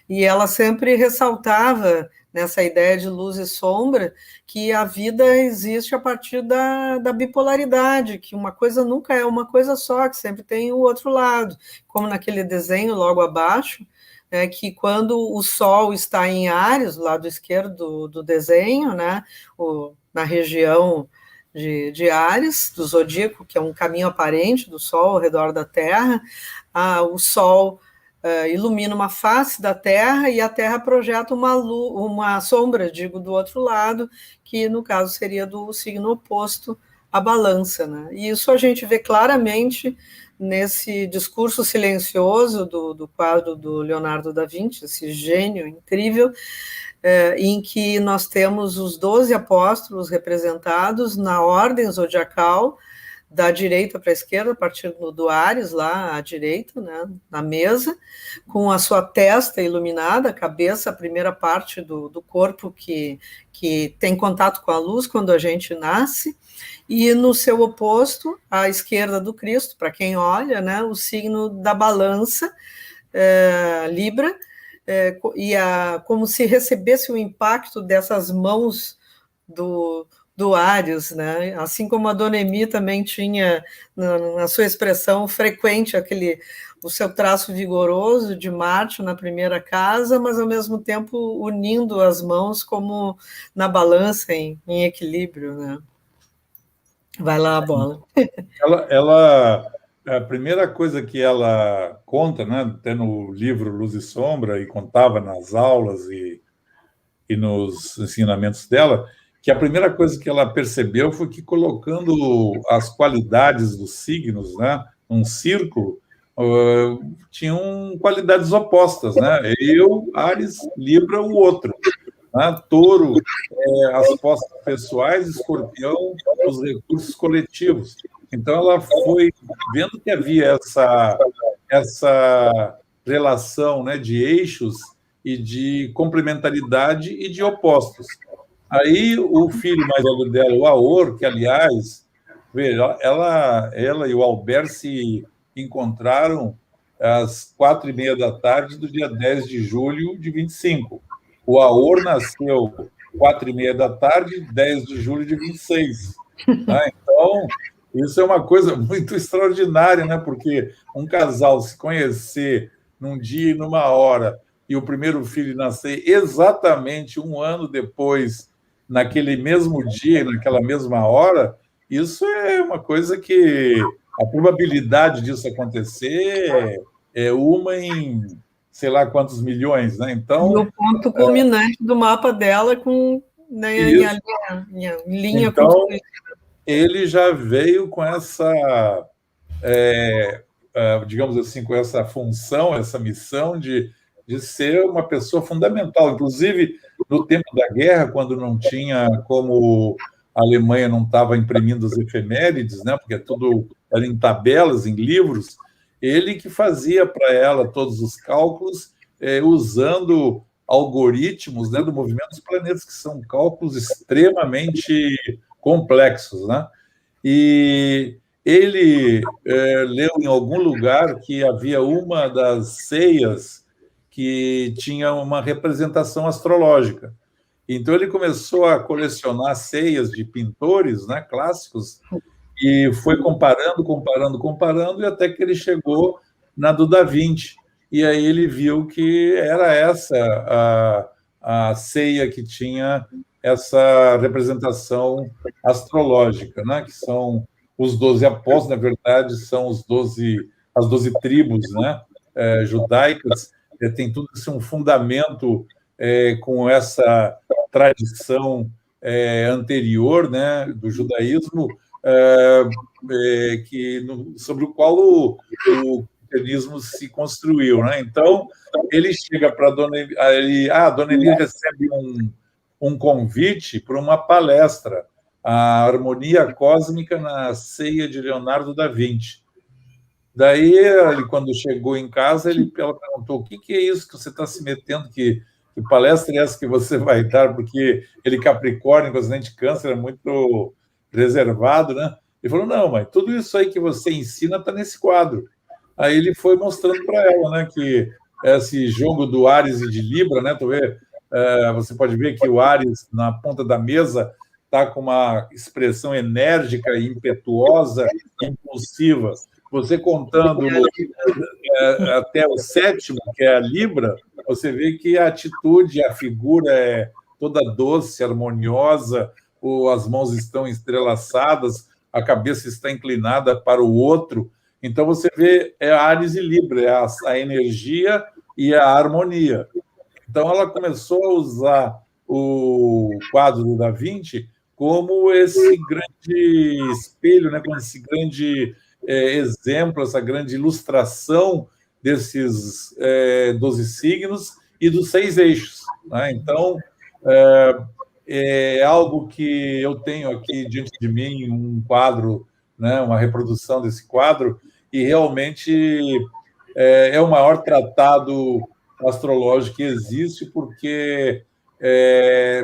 E ela sempre ressaltava, nessa ideia de luz e sombra, que a vida existe a partir da bipolaridade, que uma coisa nunca é uma coisa só, que sempre tem o outro lado, como naquele desenho logo abaixo, que quando o Sol está em Áries, do lado esquerdo do desenho, né, na região de Áries, do zodíaco, que é um caminho aparente do Sol ao redor da Terra. O Sol ilumina uma face da Terra e a Terra projeta uma sombra, digo, do outro lado, que no caso seria do signo oposto à Balança, né? E isso a gente vê claramente nesse discurso silencioso do quadro do Leonardo da Vinci, esse gênio incrível, em que nós temos os 12 apóstolos representados na ordem zodiacal, da direita para a esquerda, a partir do Áries, lá à direita, né, na mesa, com a sua testa iluminada, a cabeça, a primeira parte do corpo que tem contato com a luz quando a gente nasce, e no seu oposto, à esquerda do Cristo, para quem olha, né, o signo da Balança, Libra, como se recebesse o impacto dessas mãos do Áries, né? Assim como a Dona Emi também tinha na sua expressão frequente o seu traço vigoroso de Marte na primeira casa, mas ao mesmo tempo unindo as mãos como na balança em equilíbrio, né? Vai lá a bola. A primeira coisa que ela conta, né, até no livro Luz e Sombra, e contava nas aulas e nos ensinamentos dela, que a primeira coisa que ela percebeu foi que colocando as qualidades dos signos, né, num círculo, tinham qualidades opostas, né? Eu, Áries, Libra, o outro. Né? Touro, as posses pessoais, Escorpião, os recursos coletivos. Então, ela foi vendo que havia essa relação, né, de eixos e de complementaridade e de opostos. Aí, o filho mais velho dela, o Aor, que, aliás, veja, ela e o Albert se encontraram às 4h30 da tarde do dia 10 de julho de 25. O Aor nasceu 4h30 da tarde, 10 de julho de 26. Né? Então, isso é uma coisa muito extraordinária, né? Porque um casal se conhecer num dia e numa hora e o primeiro filho nascer exatamente um ano depois, naquele mesmo dia, naquela mesma hora, isso é uma coisa que a probabilidade disso acontecer é uma em sei lá quantos milhões, né? Então, no ponto culminante do mapa dela com em linha então, com tudo isso. Ele já veio com essa, digamos assim, com essa função, essa missão de ser uma pessoa fundamental. Inclusive, no tempo da guerra, quando não tinha como a Alemanha não estava imprimindo as efemérides, né, porque tudo era em tabelas, em livros, ele que fazia para ela todos os cálculos, usando algoritmos, né, do movimento dos planetas, que são cálculos extremamente complexos, né? E ele leu em algum lugar que havia uma das ceias que tinha uma representação astrológica. Então, ele começou a colecionar ceias de pintores, né, clássicos, e foi comparando, e até que ele chegou na do Da Vinci. E aí ele viu que era essa a ceia que tinha essa representação astrológica, né, que são os 12 apóstolos, na verdade, são as 12 tribos, né, judaicas. Tem tudo isso, um fundamento com essa tradição anterior, né, do judaísmo, sobre o qual o cristianismo se construiu, né? Então, ele chega para a Dona Emi, a Dona Emi recebe um convite para uma palestra, a Harmonia Cósmica na Ceia de Leonardo da Vinci. Daí, ele, quando chegou em casa, ela perguntou: o que é isso que você está se metendo? Que palestra é essa que você vai dar? Porque ele, Capricórnio, com acidente de câncer, é muito reservado, né? Ele falou: não, mas tudo isso aí que você ensina está nesse quadro. Aí ele foi mostrando para ela, né, que esse jogo do Áries e de Libra, né, você pode ver que o Áries, na ponta da mesa, está com uma expressão enérgica, impetuosa, impulsiva. Você contando até o 7º, que é a Libra, você vê que a atitude, a figura é toda doce, harmoniosa, as mãos estão entrelaçadas, a cabeça está inclinada para o outro. Então, você vê, é a Ares e Libra, é a energia e a harmonia. Então, ela começou a usar o quadro do Da Vinci como esse grande espelho, né, como esse grande exemplo, essa grande ilustração desses 12 signos e dos 6 eixos. Né? Então, é algo que eu tenho aqui diante de mim, um quadro, né, uma reprodução desse quadro, e realmente é o maior tratado astrológico que existe, porque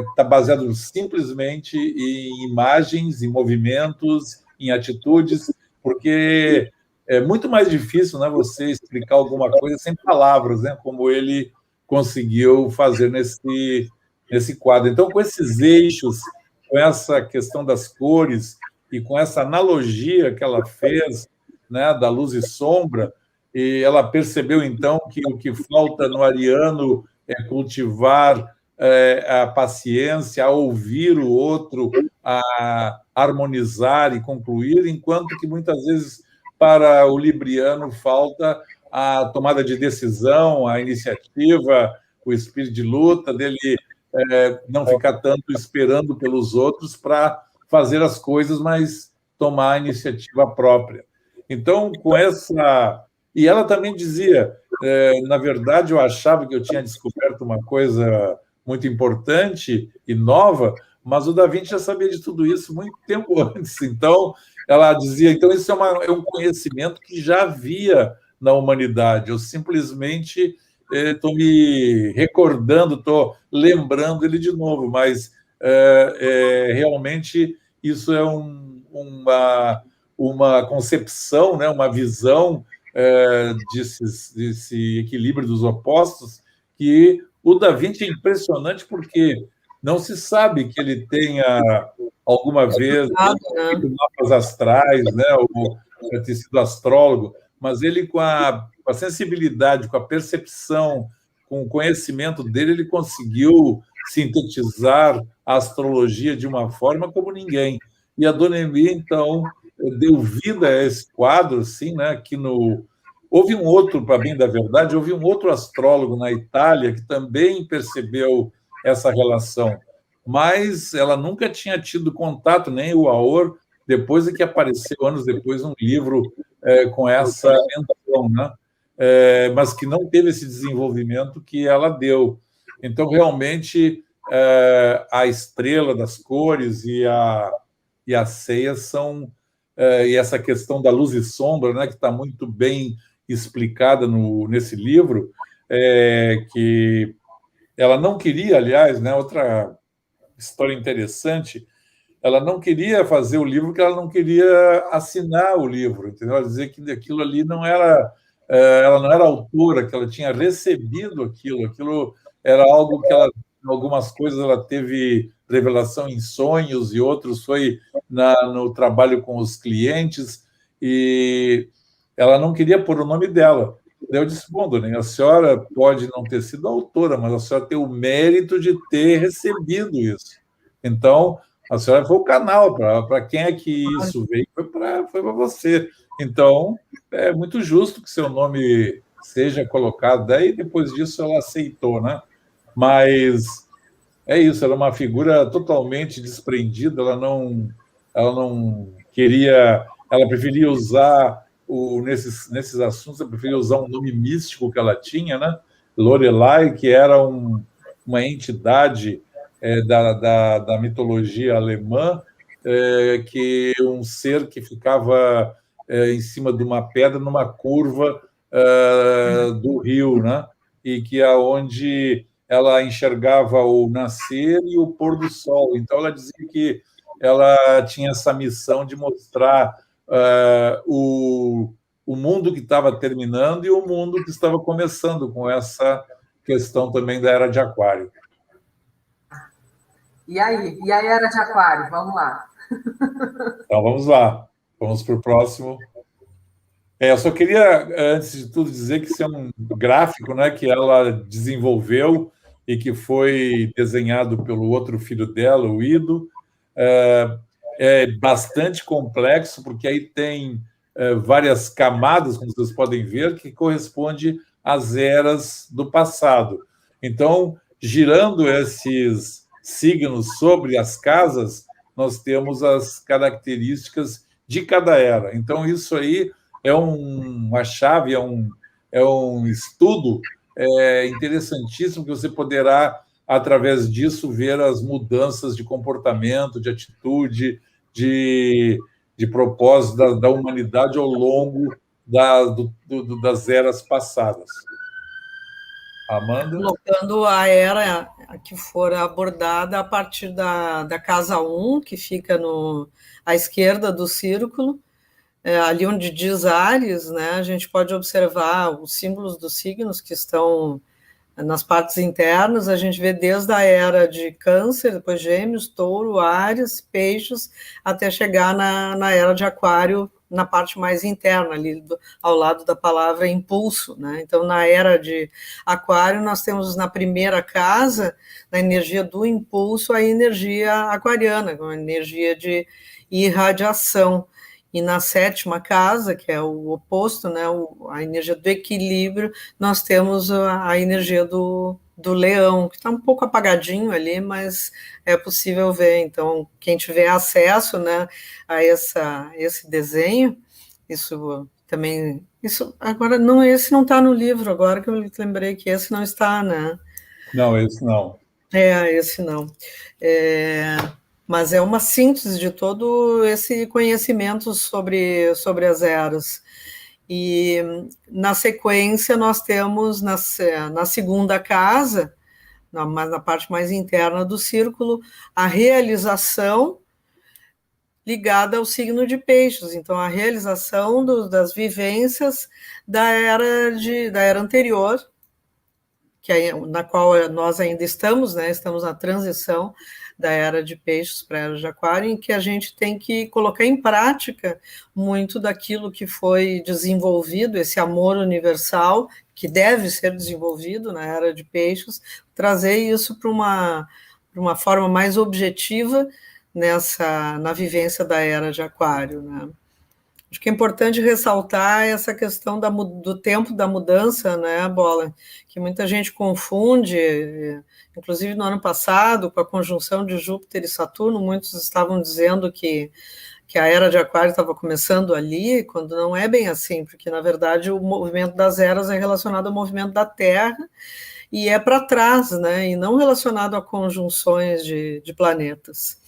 está baseado simplesmente em imagens, em movimentos, em atitudes, porque é muito mais difícil, né, você explicar alguma coisa sem palavras, né, como ele conseguiu fazer nesse quadro. Então, com esses eixos, com essa questão das cores e com essa analogia que ela fez, né, da luz e sombra, e ela percebeu, então, que o que falta no ariano é cultivar a paciência, a ouvir o outro, a harmonizar e concluir, enquanto que, muitas vezes, para o libriano falta a tomada de decisão, a iniciativa, o espírito de luta, dele não ficar tanto esperando pelos outros para fazer as coisas, mas tomar a iniciativa própria. Então, com essa... E ela também dizia, na verdade, eu achava que eu tinha descoberto uma coisa muito importante e nova, mas o Da Vinci já sabia de tudo isso muito tempo antes. Então, ela dizia, então, isso é um conhecimento que já havia na humanidade. Eu simplesmente estou me recordando, estou lembrando ele de novo, mas realmente isso é uma concepção, né, uma visão desse equilíbrio dos opostos, que o Da Vinci é impressionante porque não se sabe que ele tenha alguma vez feito mapas astrais, né, ou ter sido astrólogo, mas ele, com a sensibilidade, com a percepção, com o conhecimento dele, ele conseguiu sintetizar a astrologia de uma forma como ninguém. E a Dona Emília, então, deu vida a esse quadro, assim, né, que houve um outro, para bem da verdade, houve um outro astrólogo na Itália que também percebeu essa relação, mas ela nunca tinha tido contato, nem o Aor, depois é que apareceu, anos depois, um livro com essa menção, né? Mas que não teve esse desenvolvimento que ela deu. Então, realmente, a estrela das cores e a ceia são... e essa questão da luz e sombra, né, que está muito bem explicada nesse livro, que ela não queria, aliás, né, outra história interessante, ela não queria fazer o livro porque ela não queria assinar o livro, entendeu? Ela dizia que aquilo ali não era... ela não era autora, que ela tinha recebido aquilo era algo que ela... Algumas coisas ela teve revelação em sonhos e outros foi no trabalho com os clientes, e ela não queria pôr o nome dela. Daí eu disse, bom, dona, a senhora pode não ter sido autora, mas a senhora tem o mérito de ter recebido isso. Então, a senhora foi o canal, para quem é que isso veio, foi para você. Então, é muito justo que seu nome seja colocado. Daí, depois disso, ela aceitou, né? Mas é isso, ela é uma figura totalmente desprendida, ela não queria, ela preferia usar, nesses assuntos, ela preferia usar um nome místico que ela tinha, né? Lorelai, que era uma entidade da mitologia alemã, que um ser que ficava em cima de uma pedra, numa curva do rio, né? E que é onde ela enxergava o nascer e o pôr do sol. Então, ela dizia que ela tinha essa missão de mostrar o mundo que estava terminando e o mundo que estava começando, com essa questão também da Era de Aquário. E aí? E a Era de Aquário? Vamos lá. Então, vamos lá. Vamos para o próximo. Eu só queria, antes de tudo, dizer que isso é um gráfico, né, que ela desenvolveu e que foi desenhado pelo outro filho dela, o Ido. é bastante complexo, porque aí tem várias camadas, como vocês podem ver, que corresponde às eras do passado. Então, girando esses signos sobre as casas, nós temos as características de cada era. Então, isso aí é uma chave, é um estudo interessantíssimo, que você poderá, através disso, ver as mudanças de comportamento, de atitude, de propósito da humanidade ao longo das eras passadas. Amanda? Colocando a era que for abordada a partir da casa 1, que fica à esquerda do círculo, ali onde diz Áries, né, a gente pode observar os símbolos dos signos que estão nas partes internas. A gente vê desde a era de Câncer, depois Gêmeos, Touro, Áries, Peixes, até chegar na era de Aquário, na parte mais interna, ali ao lado da palavra impulso, né? Então, na era de Aquário, nós temos na primeira casa, na energia do impulso, a energia aquariana, uma energia de irradiação. E na sétima casa, que é o oposto, né, a energia do equilíbrio, nós temos a energia do leão, que está um pouco apagadinho ali, mas é possível ver. Então, quem tiver acesso, né, a esse desenho, isso também... Agora, não, esse não está no livro, agora que eu lembrei que esse não está, né? Não, esse não. Esse não. Mas é uma síntese de todo esse conhecimento sobre as eras. E, na sequência, nós temos, na segunda casa, na parte mais interna do círculo, a realização ligada ao signo de Peixes. Então, a realização das vivências da era anterior, na qual nós ainda estamos, né? Estamos na transição da era de Peixes para a era de Aquário, em que a gente tem que colocar em prática muito daquilo que foi desenvolvido, esse amor universal, que deve ser desenvolvido na era de Peixes, trazer isso para uma forma mais objetiva na vivência da era de Aquário, né? Acho que é importante ressaltar essa questão do tempo da mudança, né, Bola? Que muita gente confunde, inclusive no ano passado, com a conjunção de Júpiter e Saturno, muitos estavam dizendo que a era de Aquário estava começando ali, quando não é bem assim, porque, na verdade, o movimento das eras é relacionado ao movimento da Terra e é para trás, né, e não relacionado a conjunções de planetas.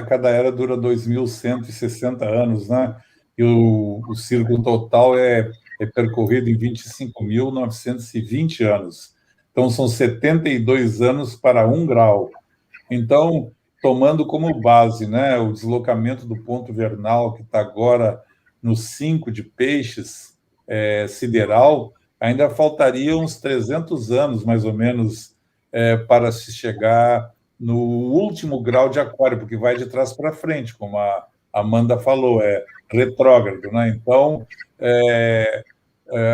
Cada era dura 2.160 anos, né? E o círculo total é percorrido em 25.920 anos. Então, são 72 anos para 1 grau. Então, tomando como base, né, o deslocamento do ponto vernal, que está agora no 5 de Peixes, sideral, ainda faltaria uns 300 anos, mais ou menos, para se chegar no último grau de Aquário, porque vai de trás para frente, como a Amanda falou, é retrógrado, né? Então,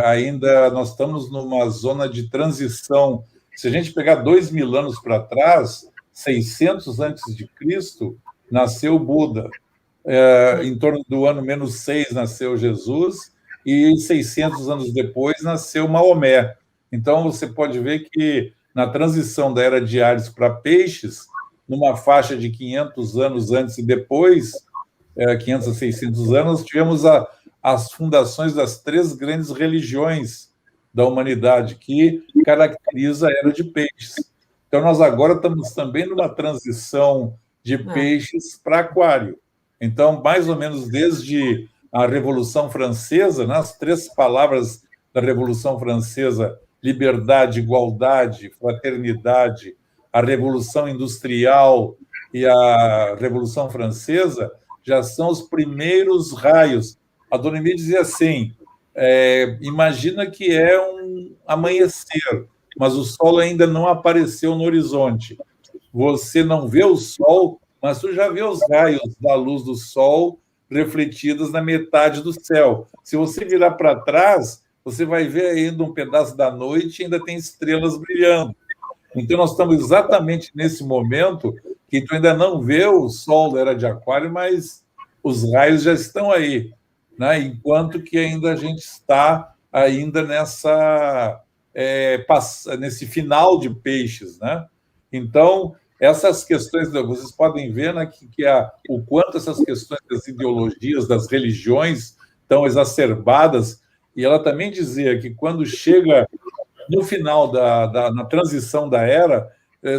ainda nós estamos numa zona de transição. Se a gente pegar 2.000 anos para trás, 600 antes de Cristo, nasceu Buda. Em torno do ano -6 nasceu Jesus, e 600 anos depois nasceu Maomé. Então, você pode ver que na transição da era de Áries para Peixes, numa faixa de 500 anos antes e depois, 500 a 600 anos, tivemos as fundações das 3 grandes religiões da humanidade, que caracteriza a era de Peixes. Então, nós agora estamos também numa transição de Peixes para Aquário. Então, mais ou menos desde a Revolução Francesa, né, as 3 palavras da Revolução Francesa, liberdade, igualdade, fraternidade, a Revolução Industrial e a Revolução Francesa, já são os primeiros raios. A Dona Emília dizia assim, imagina que é um amanhecer, mas o sol ainda não apareceu no horizonte. Você não vê o sol, mas tu já vê os raios da luz do sol refletidos na metade do céu. Se você virar para trás, você vai ver ainda um pedaço da noite e ainda tem estrelas brilhando. Então, nós estamos exatamente nesse momento que tu ainda não vê o sol da era de Aquário, mas os raios já estão aí, né? Enquanto que ainda a gente está ainda nesse final de Peixes, né? Então, essas questões, vocês podem ver, né, o quanto essas questões das ideologias, das religiões estão exacerbadas, e ela também dizia que quando chega no final na transição da era,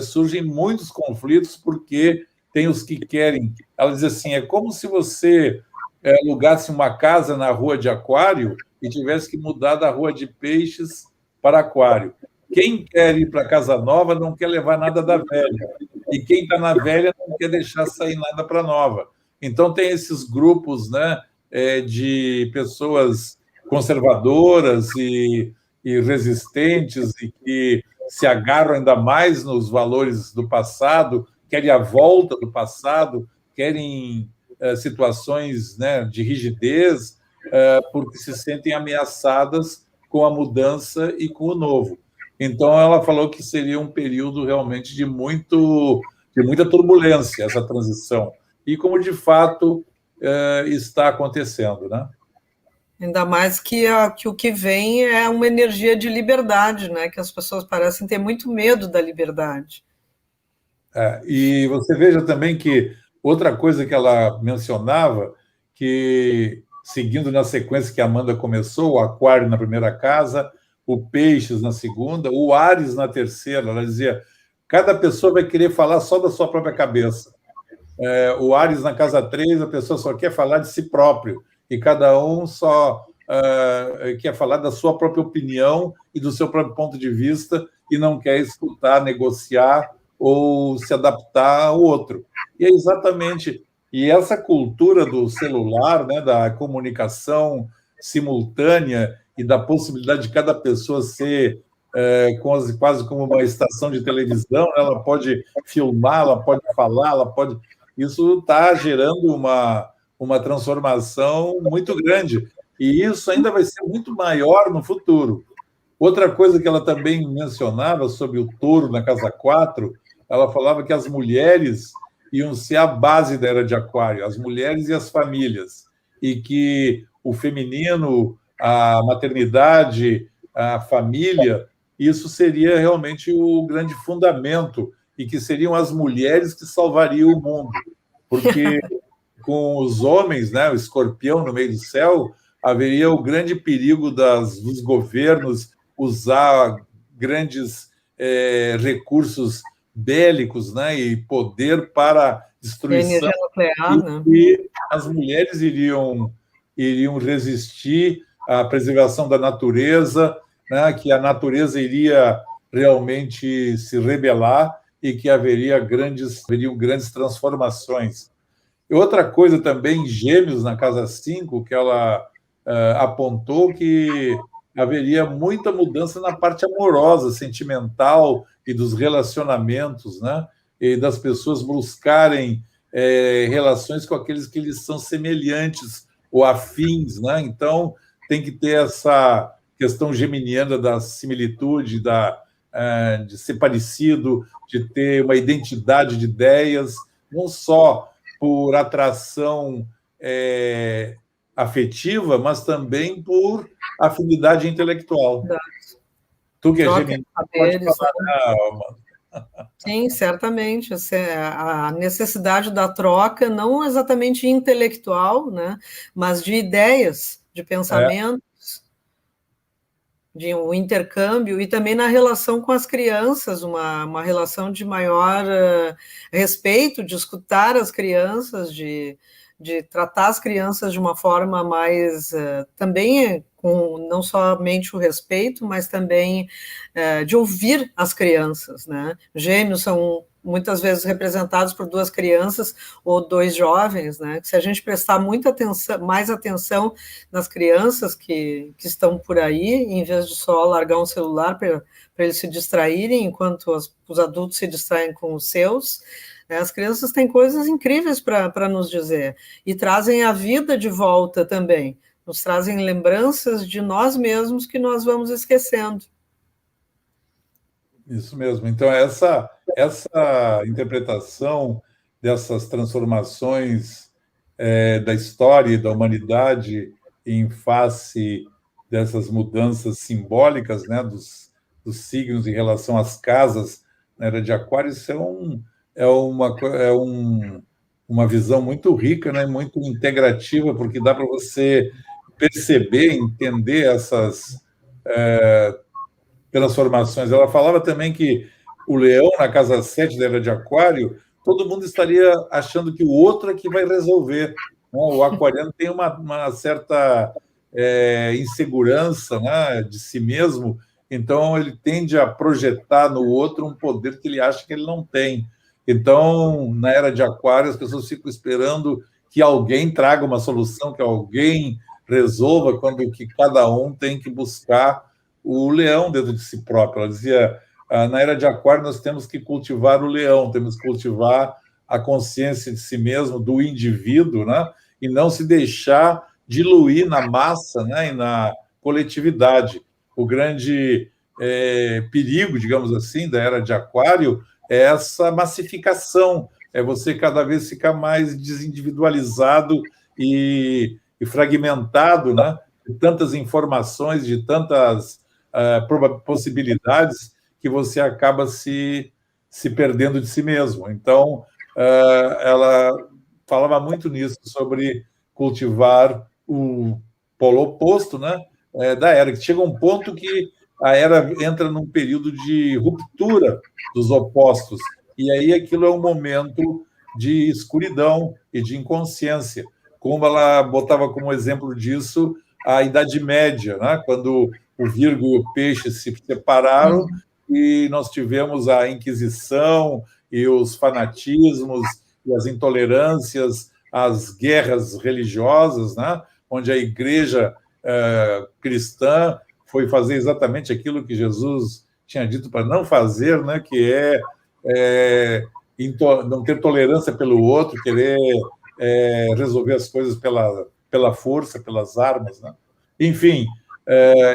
surgem muitos conflitos, porque tem os que querem... Ela diz assim, é como se você alugasse uma casa na Rua de Aquário e tivesse que mudar da Rua de Peixes para Aquário. Quem quer ir para a casa nova não quer levar nada da velha. E quem está na velha não quer deixar sair nada para a nova. Então, tem esses grupos, né, de pessoas conservadoras e resistentes e que se agarram ainda mais nos valores do passado, querem a volta do passado, querem situações, né, de rigidez, porque se sentem ameaçadas com a mudança e com o novo. Então, ela falou que seria um período realmente de muita turbulência, essa transição. E como, de fato, está acontecendo, né? Ainda mais que o que vem é uma energia de liberdade, né? Que as pessoas parecem ter muito medo da liberdade. E você veja também que outra coisa que ela mencionava, que, seguindo na sequência que a Amanda começou, o Aquário na primeira casa, o Peixes na segunda, o Áries na terceira. Ela dizia, cada pessoa vai querer falar só da sua própria cabeça. O Áries na casa 3, a pessoa só quer falar de si próprio, e cada um só quer falar da sua própria opinião e do seu próprio ponto de vista, e não quer escutar, negociar ou se adaptar ao outro. E é exatamente... E essa cultura do celular, né, da comunicação simultânea e da possibilidade de cada pessoa ser quase como uma estação de televisão, ela pode filmar, ela pode falar, ela pode... Isso está gerando uma transformação muito grande. E isso ainda vai ser muito maior no futuro. Outra coisa que ela também mencionava sobre o touro na casa 4, ela falava que as mulheres iam ser a base da era de Aquário, as mulheres e as famílias, e que o feminino, a maternidade, a família, isso seria realmente o grande fundamento, e que seriam as mulheres que salvariam o mundo, porque com os homens, né, o escorpião no meio do céu, haveria o grande perigo dos governos usar grandes recursos bélicos, né, e poder para destruição, nuclear, né? E as mulheres iriam resistir à preservação da natureza, né, que a natureza iria realmente se rebelar e que haveriam grandes transformações. E outra coisa também, Gêmeos na casa 5, que ela apontou que haveria muita mudança na parte amorosa, sentimental e dos relacionamentos, né? E das pessoas buscarem relações com aqueles que lhes são semelhantes ou afins, né? Então, tem que ter essa questão geminiana da similitude, de ser parecido, de ter uma identidade de ideias, não só por atração afetiva, mas também por afinidade intelectual. Tu que é geminiano, pode falar, Amanda. Sim, certamente. A necessidade da troca, não exatamente intelectual, né, mas de ideias, de pensamentos, de um intercâmbio, e também na relação com as crianças, uma relação de maior respeito, de escutar as crianças, de tratar as crianças de uma forma mais, também com não somente o respeito, mas também de ouvir as crianças, né? Gêmeos são muitas vezes representados por 2 crianças ou 2 jovens, né? Se a gente prestar mais atenção nas crianças que estão por aí, em vez de só largar um celular para eles se distraírem, enquanto os adultos se distraem com os seus, as crianças têm coisas incríveis para nos dizer, e trazem a vida de volta também, nos trazem lembranças de nós mesmos que nós vamos esquecendo. Isso mesmo. Então, essa essa interpretação dessas transformações da história e da humanidade em face dessas mudanças simbólicas, né, dos signos em relação às casas na era de Aquário, isso uma visão muito rica, né, muito integrativa, porque dá para você perceber, entender essas transformações. Ela falava também que o leão, na casa 7 da era de Aquário, todo mundo estaria achando que o outro é que vai resolver, né? O aquariano tem uma certa insegurança, né, de si mesmo, então ele tende a projetar no outro um poder que ele acha que ele não tem. Então, na era de Aquário, as pessoas ficam esperando que alguém traga uma solução, que alguém resolva, quando que cada um tem que buscar o leão dentro de si próprio. Ela dizia, na era de Aquário, nós temos que cultivar o leão, temos que cultivar a consciência de si mesmo, do indivíduo, né? E não se deixar diluir na massa, né? E na coletividade. O grande perigo, digamos assim, da era de Aquário é essa massificação, é você cada vez ficar mais desindividualizado e fragmentado, né? De tantas informações, de tantas possibilidades, que você acaba se perdendo de si mesmo. Então, ela falava muito nisso, sobre cultivar o polo oposto, né, da era, que chega um ponto que a era entra num período de ruptura dos opostos, e aí aquilo é um momento de escuridão e de inconsciência, como ela botava como exemplo disso a Idade Média, né, quando o Virgo e o Peixe se separaram e nós tivemos a Inquisição e os fanatismos e as intolerâncias, as guerras religiosas, né? Onde a igreja cristã foi fazer exatamente aquilo que Jesus tinha dito para não fazer, né? Que não ter tolerância pelo outro, querer resolver as coisas pela força, pelas armas, né? Enfim,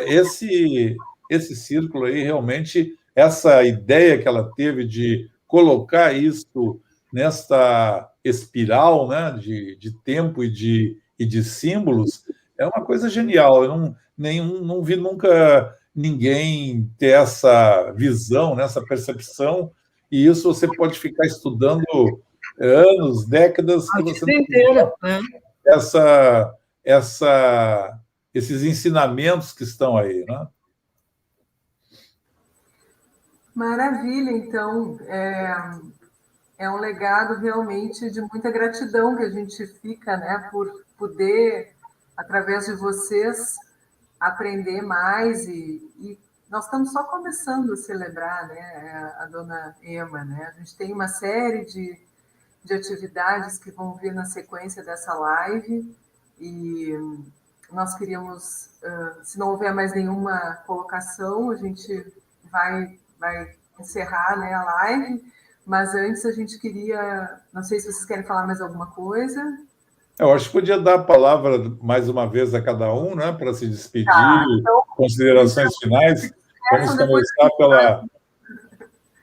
esse círculo aí, realmente, essa ideia que ela teve de colocar isso nesta espiral, né, de tempo e de símbolos, é uma coisa genial. Eu não vi nunca ninguém ter essa visão, né, essa percepção, e isso você pode ficar estudando anos, décadas, que você não inteira, né? esses ensinamentos que estão aí, né? Maravilha, então. É um legado realmente de muita gratidão que a gente fica, né, por poder, através de vocês, aprender mais e nós estamos só começando a celebrar, né, a dona Ema, né? A gente tem uma série de atividades que vão vir na sequência dessa live e nós queríamos, se não houver mais nenhuma colocação, a gente vai encerrar, né, a live, mas antes a gente queria, não sei se vocês querem falar mais alguma coisa. Eu acho que podia dar a palavra mais uma vez a cada um, né, para se despedir, então, considerações finais. Vamos começar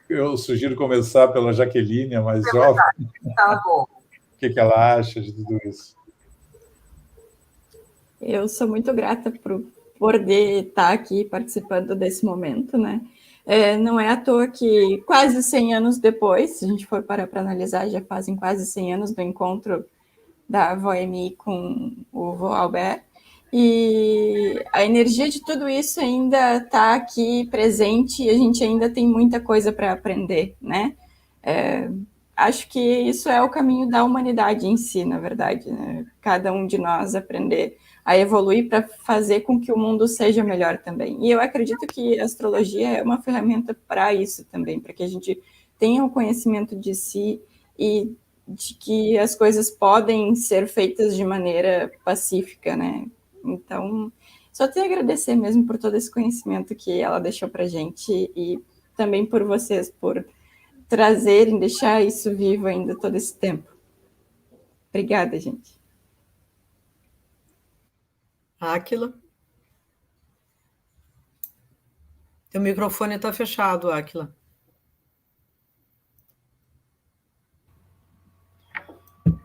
eu sugiro começar pela Jaqueline, a mais jovem. Tá bom. O que ela acha de tudo isso? Eu sou muito grata por poder estar aqui participando desse momento, né? Não é à toa que quase 100 anos depois, se a gente for parar para analisar, já fazem quase 100 anos do encontro da avó Emi com o vô Albert, e a energia de tudo isso ainda está aqui presente e a gente ainda tem muita coisa para aprender, né? Acho que isso é o caminho da humanidade em si, na verdade, né? Cada um de nós aprender a evoluir para fazer com que o mundo seja melhor também. E eu acredito que a astrologia é uma ferramenta para isso também, para que a gente tenha o conhecimento de si e de que as coisas podem ser feitas de maneira pacífica, né? Então, só tenho a agradecer mesmo por todo esse conhecimento que ela deixou para a gente e também por vocês, por trazerem, deixar isso vivo ainda todo esse tempo. Obrigada, gente. Áquila? Teu microfone está fechado, Áquila.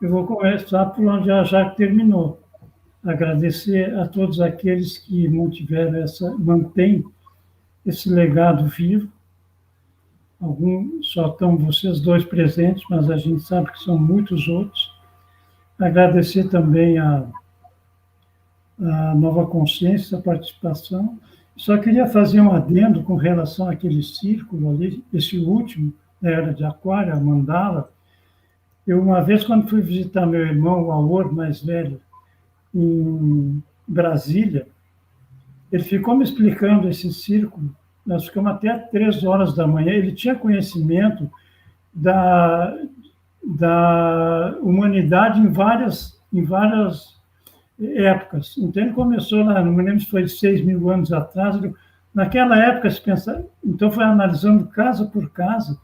Eu vou começar por onde a Jaque terminou. Agradecer a todos aqueles que mantêm esse legado vivo. Alguns só estão vocês dois presentes, mas a gente sabe que são muitos outros. Agradecer também a Nova Consciência, a participação. Só queria fazer um adendo com relação àquele círculo ali, esse último, da Era de Aquário, a mandala. Eu, uma vez, quando fui visitar meu irmão, o Aor, mais velho, em Brasília, ele ficou me explicando esse círculo. Nós ficamos até 3 horas da manhã. Ele tinha conhecimento da humanidade em várias épocas. Então, ele começou lá, não me lembro se foi 6.000 anos atrás. Naquela época, se pensar, então foi analisando casa por casa.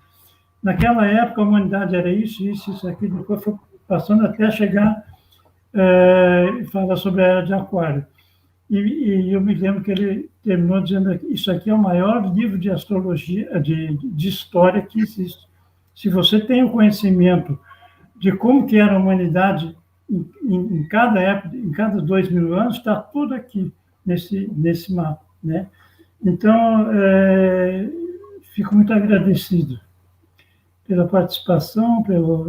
Naquela época, a humanidade era isso aqui. Depois foi passando até chegar e falar sobre a Era de Aquário. E eu me lembro que ele terminou dizendo que isso aqui é o maior livro de astrologia, de história que existe. Se você tem o conhecimento de como que era a humanidade em cada época, em cada 2.000 anos, está tudo aqui nesse mapa, né? Então, fico muito agradecido pela participação,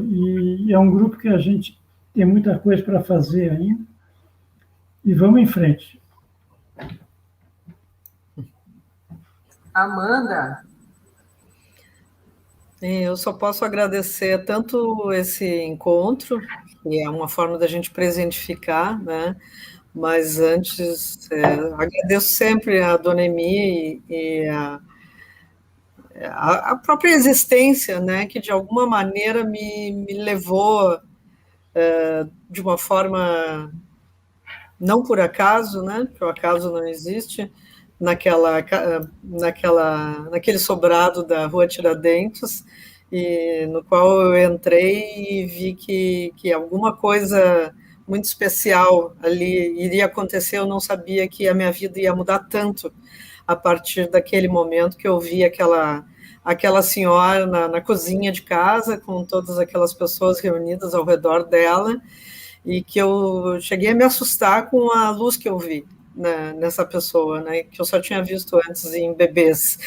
e é um grupo que a gente tem muita coisa para fazer ainda, e vamos em frente. Amanda? Eu só posso agradecer tanto esse encontro, que é uma forma da gente presentificar, né? Mas antes, agradeço sempre a Dona Emi e a própria existência, né? Que de alguma maneira me levou de uma forma, não por acaso, né? Porque o acaso não existe, naquele sobrado da Rua Tiradentes, e no qual eu entrei e vi que alguma coisa muito especial ali iria acontecer. Eu não sabia que a minha vida ia mudar tanto a partir daquele momento que eu vi aquela senhora na cozinha de casa, com todas aquelas pessoas reunidas ao redor dela, e que eu cheguei a me assustar com a luz que eu vi nessa pessoa, né, que eu só tinha visto antes em bebês,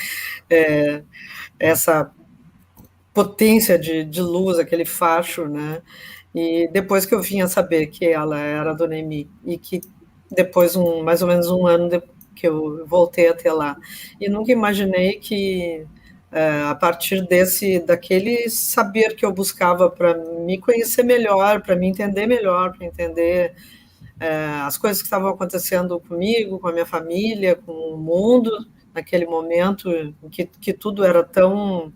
essa potência de luz, aquele facho, né, e depois que eu vim a saber que ela era a Dona Emi, e que depois, mais ou menos um ano que eu voltei até lá, e nunca imaginei que a partir daquele saber que eu buscava para me conhecer melhor, para me entender melhor, para entender as coisas que estavam acontecendo comigo, com a minha família, com o mundo, naquele momento que tudo era tão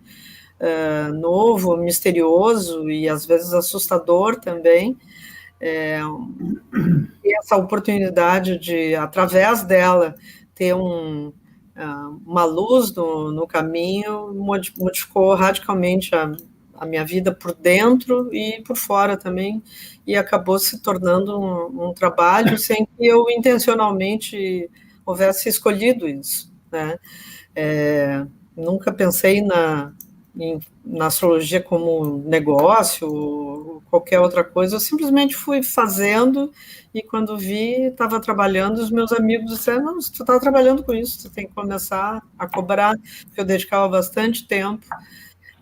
novo, misterioso e às vezes assustador também. E essa oportunidade de, através dela, ter uma luz no caminho modificou radicalmente a minha vida por dentro e por fora também, e acabou se tornando um trabalho sem que eu intencionalmente houvesse escolhido isso, né? Nunca pensei na astrologia como negócio ou qualquer outra coisa, eu simplesmente fui fazendo, e quando vi, estava trabalhando, os meus amigos disseram, não, se tu está trabalhando com isso, tu tem que começar a cobrar, porque eu dedicava bastante tempo,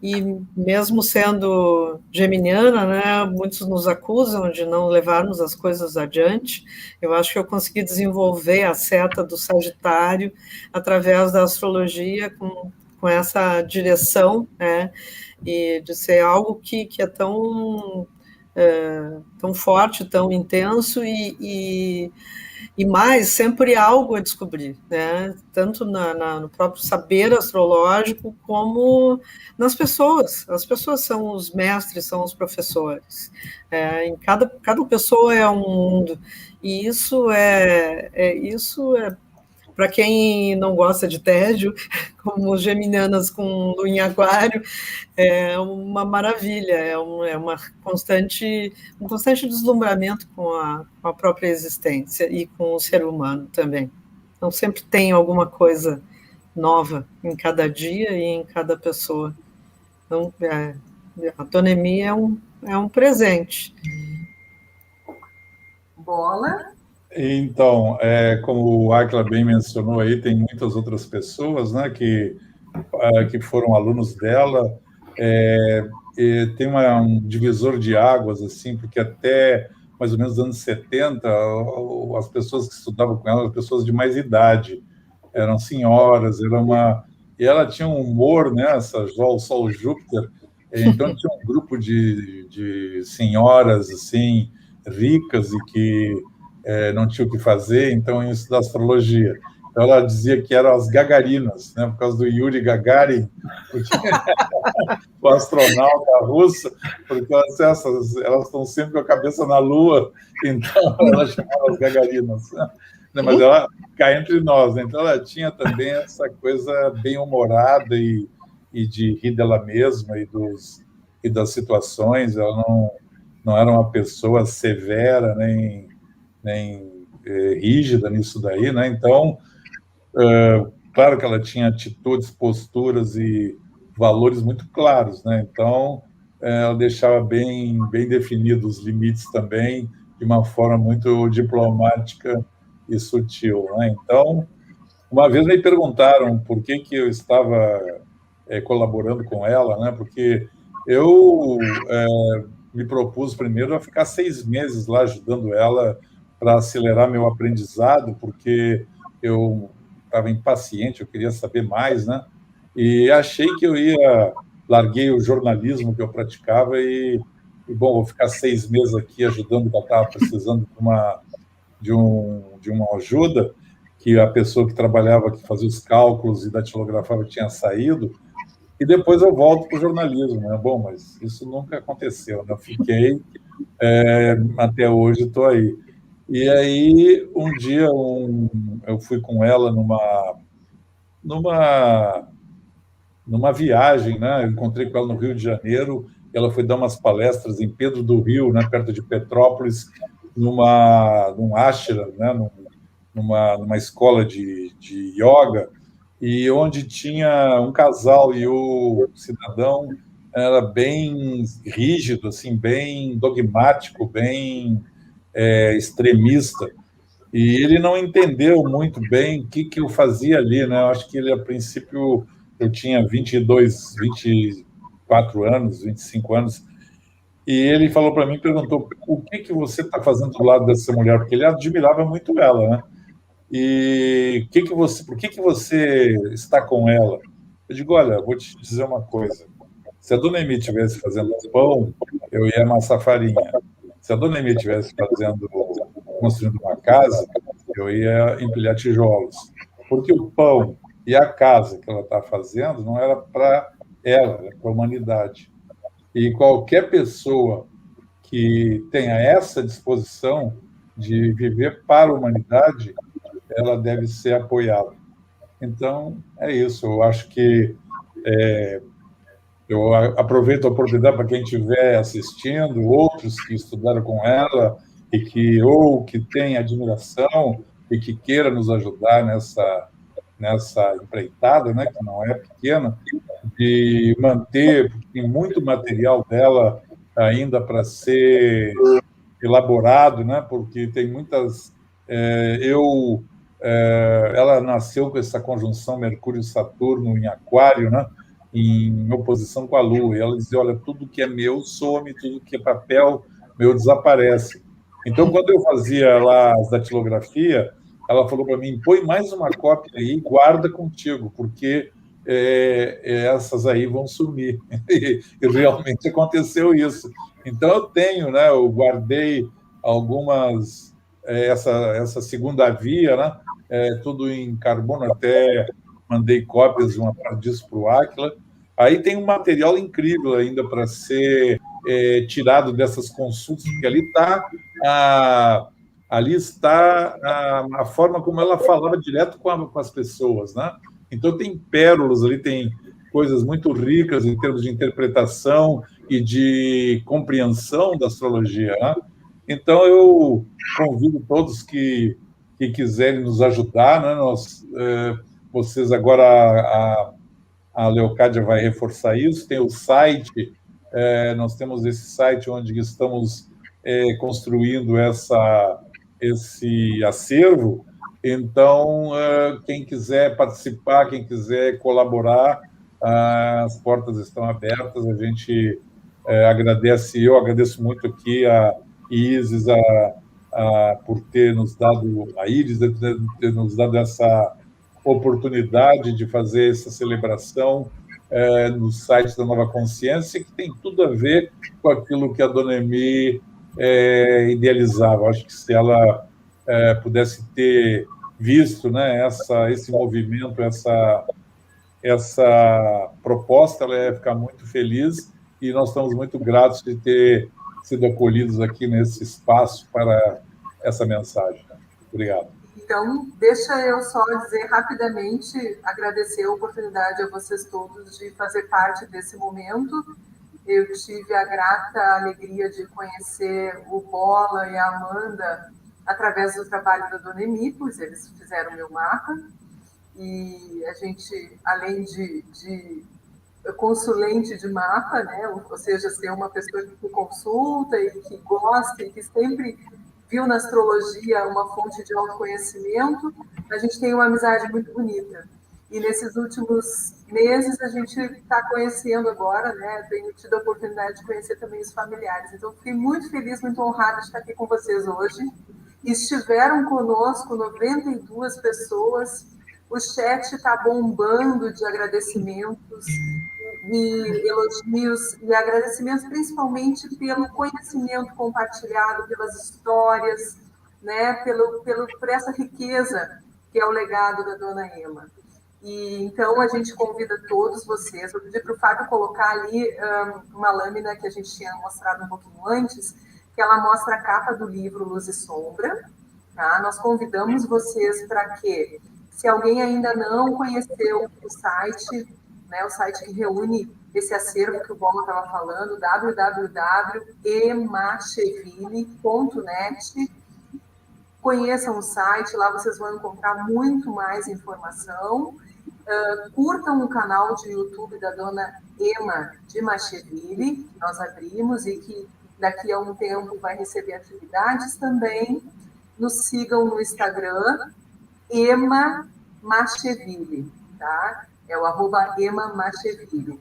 e mesmo sendo geminiana, né, muitos nos acusam de não levarmos as coisas adiante. Eu acho que eu consegui desenvolver a seta do Sagitário através da astrologia, com essa direção, né, e de ser algo que é tão forte, tão intenso, e mais, sempre algo a descobrir, né? Tanto no próprio saber astrológico, como nas pessoas. As pessoas são os mestres, são os professores. Em cada pessoa é um mundo, e isso é para quem não gosta de tédio, como geminianas com lua em aquário, é uma maravilha, é um constante deslumbramento com a própria existência e com o ser humano também. Então, sempre tem alguma coisa nova em cada dia e em cada pessoa. Então, a Dona Emi é um presente. Bola. Então, como o Átila bem mencionou aí, tem muitas outras pessoas, né, que foram alunos dela. E tem um divisor de águas, assim, porque até mais ou menos os anos 70, as pessoas que estudavam com ela eram pessoas de mais idade, eram senhoras, e ela tinha um humor, né, essa Sol Júpiter, então tinha um grupo de senhoras, assim, ricas e que não tinham o que fazer, então iam estudar astrologia. Então ela dizia que eram as Gagarinas, né, por causa do Yuri Gagarin, porque o astronauta russo, porque elas estão sempre com a cabeça na Lua, então ela chamava as Gagarinas. Mas ela cai entre nós, né? Então ela tinha também essa coisa bem humorada e de rir dela mesma e das situações. Ela não era uma pessoa severa nem rígida nisso daí, né? Então, claro que ela tinha atitudes, posturas e valores muito claros, né? Então, ela deixava bem definidos os limites também, de uma forma muito diplomática e sutil, né? Então, uma vez me perguntaram por que eu estava colaborando com ela, né? Porque eu me propus primeiro a ficar 6 meses lá ajudando ela para acelerar meu aprendizado, porque eu estava impaciente, eu queria saber mais, né? E achei que larguei o jornalismo que eu praticava bom, vou ficar 6 meses aqui ajudando, que ela estava precisando de uma ajuda, que a pessoa que trabalhava, que fazia os cálculos e datilografava tinha saído, e depois eu volto para o jornalismo, né? Bom, mas isso nunca aconteceu, né? Eu fiquei, até hoje estou aí. E aí, um dia, eu fui com ela numa viagem, né? Eu encontrei com ela no Rio de Janeiro, ela foi dar umas palestras em Pedro do Rio, né? Perto de Petrópolis, num ashram, né? Numa escola de yoga, e onde tinha um casal e o cidadão era bem rígido, assim, bem dogmático, bem extremista. E ele não entendeu muito bem o que eu fazia ali, né? Eu acho que ele, a princípio, eu tinha 24 anos, 25 anos, e ele falou para mim, perguntou, o que você está fazendo do lado dessa mulher? Porque ele admirava muito ela, né? E por que você está com ela? Eu digo, olha, vou te dizer uma coisa. Se a dona Emi estivesse fazendo pão, eu ia amassar farinha. Se a dona Emi estivesse construindo uma casa, eu ia empilhar tijolos. Porque o pão e a casa que ela está fazendo não era para ela, era para a humanidade. E qualquer pessoa que tenha essa disposição de viver para a humanidade, ela deve ser apoiada. Então, é isso. Eu acho que eu aproveito a oportunidade para quem estiver assistindo, outros que estudaram com ela ou que tem admiração e que queira nos ajudar nessa empreitada, né, que não é pequena, de manter, porque tem muito material dela ainda para ser elaborado, né, porque tem muitas... ela nasceu com essa conjunção Mercúrio-Saturno em Aquário, né, em oposição com a Lua, e ela dizia, olha, tudo que é meu some, tudo que é papel meu desaparece. Então, quando eu fazia lá as datilografia, ela falou para mim, põe mais uma cópia aí, guarda contigo, porque essas aí vão sumir. E realmente aconteceu isso. Então, eu tenho, né, eu guardei algumas, essa segunda via, né, tudo em carbono, até mandei cópias de uma parte disso para o Átila. Aí tem um material incrível ainda para ser tirado dessas consultas, porque ali está a forma como ela falava direto com as pessoas, né? Então tem pérolas ali, tem coisas muito ricas em termos de interpretação e de compreensão da astrologia, né? Então eu convido todos que quiserem nos ajudar, né? Vocês agora a Leocádia vai reforçar isso, tem o site, nós temos esse site onde estamos construindo esse acervo. Então, quem quiser participar, quem quiser colaborar, as portas estão abertas. A gente agradece, eu agradeço muito aqui a Isis por ter nos dado, a Iris ter nos dado essa oportunidade de fazer essa celebração no site da Nova Consciência, que tem tudo a ver com aquilo que a Dona Emi idealizava. Acho que se ela pudesse ter visto, né, esse movimento, essa proposta, ela ia ficar muito feliz, e nós estamos muito gratos de ter sido acolhidos aqui nesse espaço para essa mensagem. Obrigado. Então, deixa eu só dizer rapidamente, agradecer a oportunidade a vocês todos de fazer parte desse momento. Eu tive a grata alegria de conhecer o Bola e a Amanda através do trabalho da Dona Emi, pois eles fizeram o meu mapa. E a gente, além de consulente de mapa, né, ou seja, ser uma pessoa que consulta e que gosta e que sempre viu na astrologia uma fonte de autoconhecimento, a gente tem uma amizade muito bonita. E nesses últimos meses a gente está conhecendo agora, né? Tenho tido a oportunidade de conhecer também os familiares. Então, fiquei muito feliz, muito honrada de estar aqui com vocês hoje. Estiveram conosco 92 pessoas. O chat está bombando de agradecimentos e elogios, e agradecimentos principalmente pelo conhecimento compartilhado, pelas histórias, né? Por essa riqueza que é o legado da Dona Ema. E, então, a gente convida todos vocês. Vou pedir para o Fábio colocar ali uma lâmina que a gente tinha mostrado um pouquinho antes, que ela mostra a capa do livro Luz e Sombra. Tá? Nós convidamos vocês para que, se alguém ainda não conheceu o site, né, o site que reúne esse acervo que o Bola estava falando, www.emacheville.net. Conheçam o site, lá vocês vão encontrar muito mais informação. Curtam o canal de YouTube da Dona Ema de Macheville, que nós abrimos e que daqui a um tempo vai receber atividades também. Nos sigam no Instagram, Ema Macheville, tá? É o @EmaMacheville.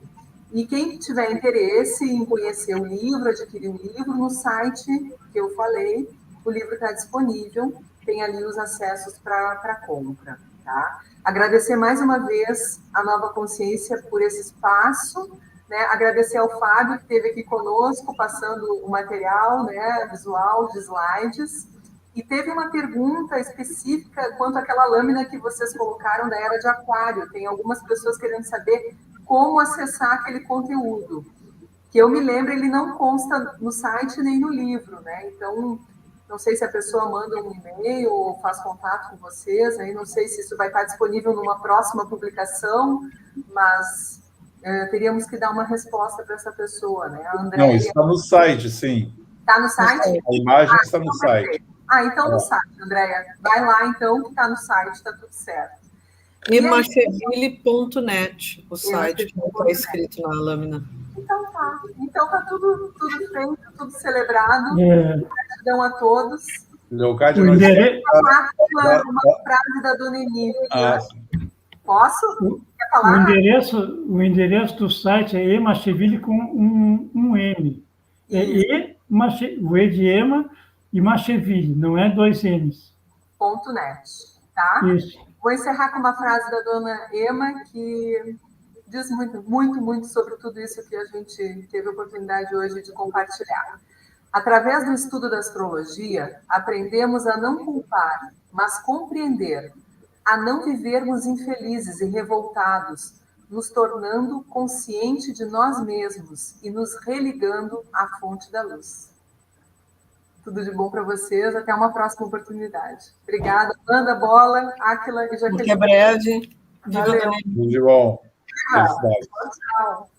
E quem tiver interesse em conhecer o livro, adquirir o livro, no site que eu falei, o livro está disponível, tem ali os acessos para compra, tá? Agradecer mais uma vez a Nova Consciência por esse espaço, né? Agradecer ao Fábio, que esteve aqui conosco, passando o material, né, visual, de slides. E teve uma pergunta específica quanto àquela lâmina que vocês colocaram da Era de Aquário. Tem algumas pessoas querendo saber como acessar aquele conteúdo. Que eu me lembro, ele não consta no site nem no livro, né? Então, não sei se a pessoa manda um e-mail ou faz contato com vocês, aí não sei se isso vai estar disponível numa próxima publicação, mas teríamos que dar uma resposta para essa pessoa, né? A Andréia... Não, está no site, sim. Está no site? A imagem está no site. Então no site, Andréia. Vai lá, então, que está no site, está tudo certo. Emacheville.net, o site que está escrito na lâmina. Então tá. Então tá tudo feito, tudo celebrado. Gratidão a todos. Leocádia, uma frase da Dona Emi. Posso? Quer falar? O endereço do site é Emacheville com um M. É o E de Ema e Macheville, não é 2 M's. .net, tá? Isso. Vou encerrar com uma frase da Dona Ema, que diz muito, muito, muito sobre tudo isso que a gente teve a oportunidade hoje de compartilhar. Através do estudo da astrologia, aprendemos a não culpar, mas compreender, a não vivermos infelizes e revoltados, nos tornando consciente de nós mesmos e nos religando à fonte da luz. Tudo de bom para vocês, até uma próxima oportunidade. Obrigada, Amanda, Bola, Áquila e Jaqueline. Até breve. Valeu. Tudo de bom. Tchau.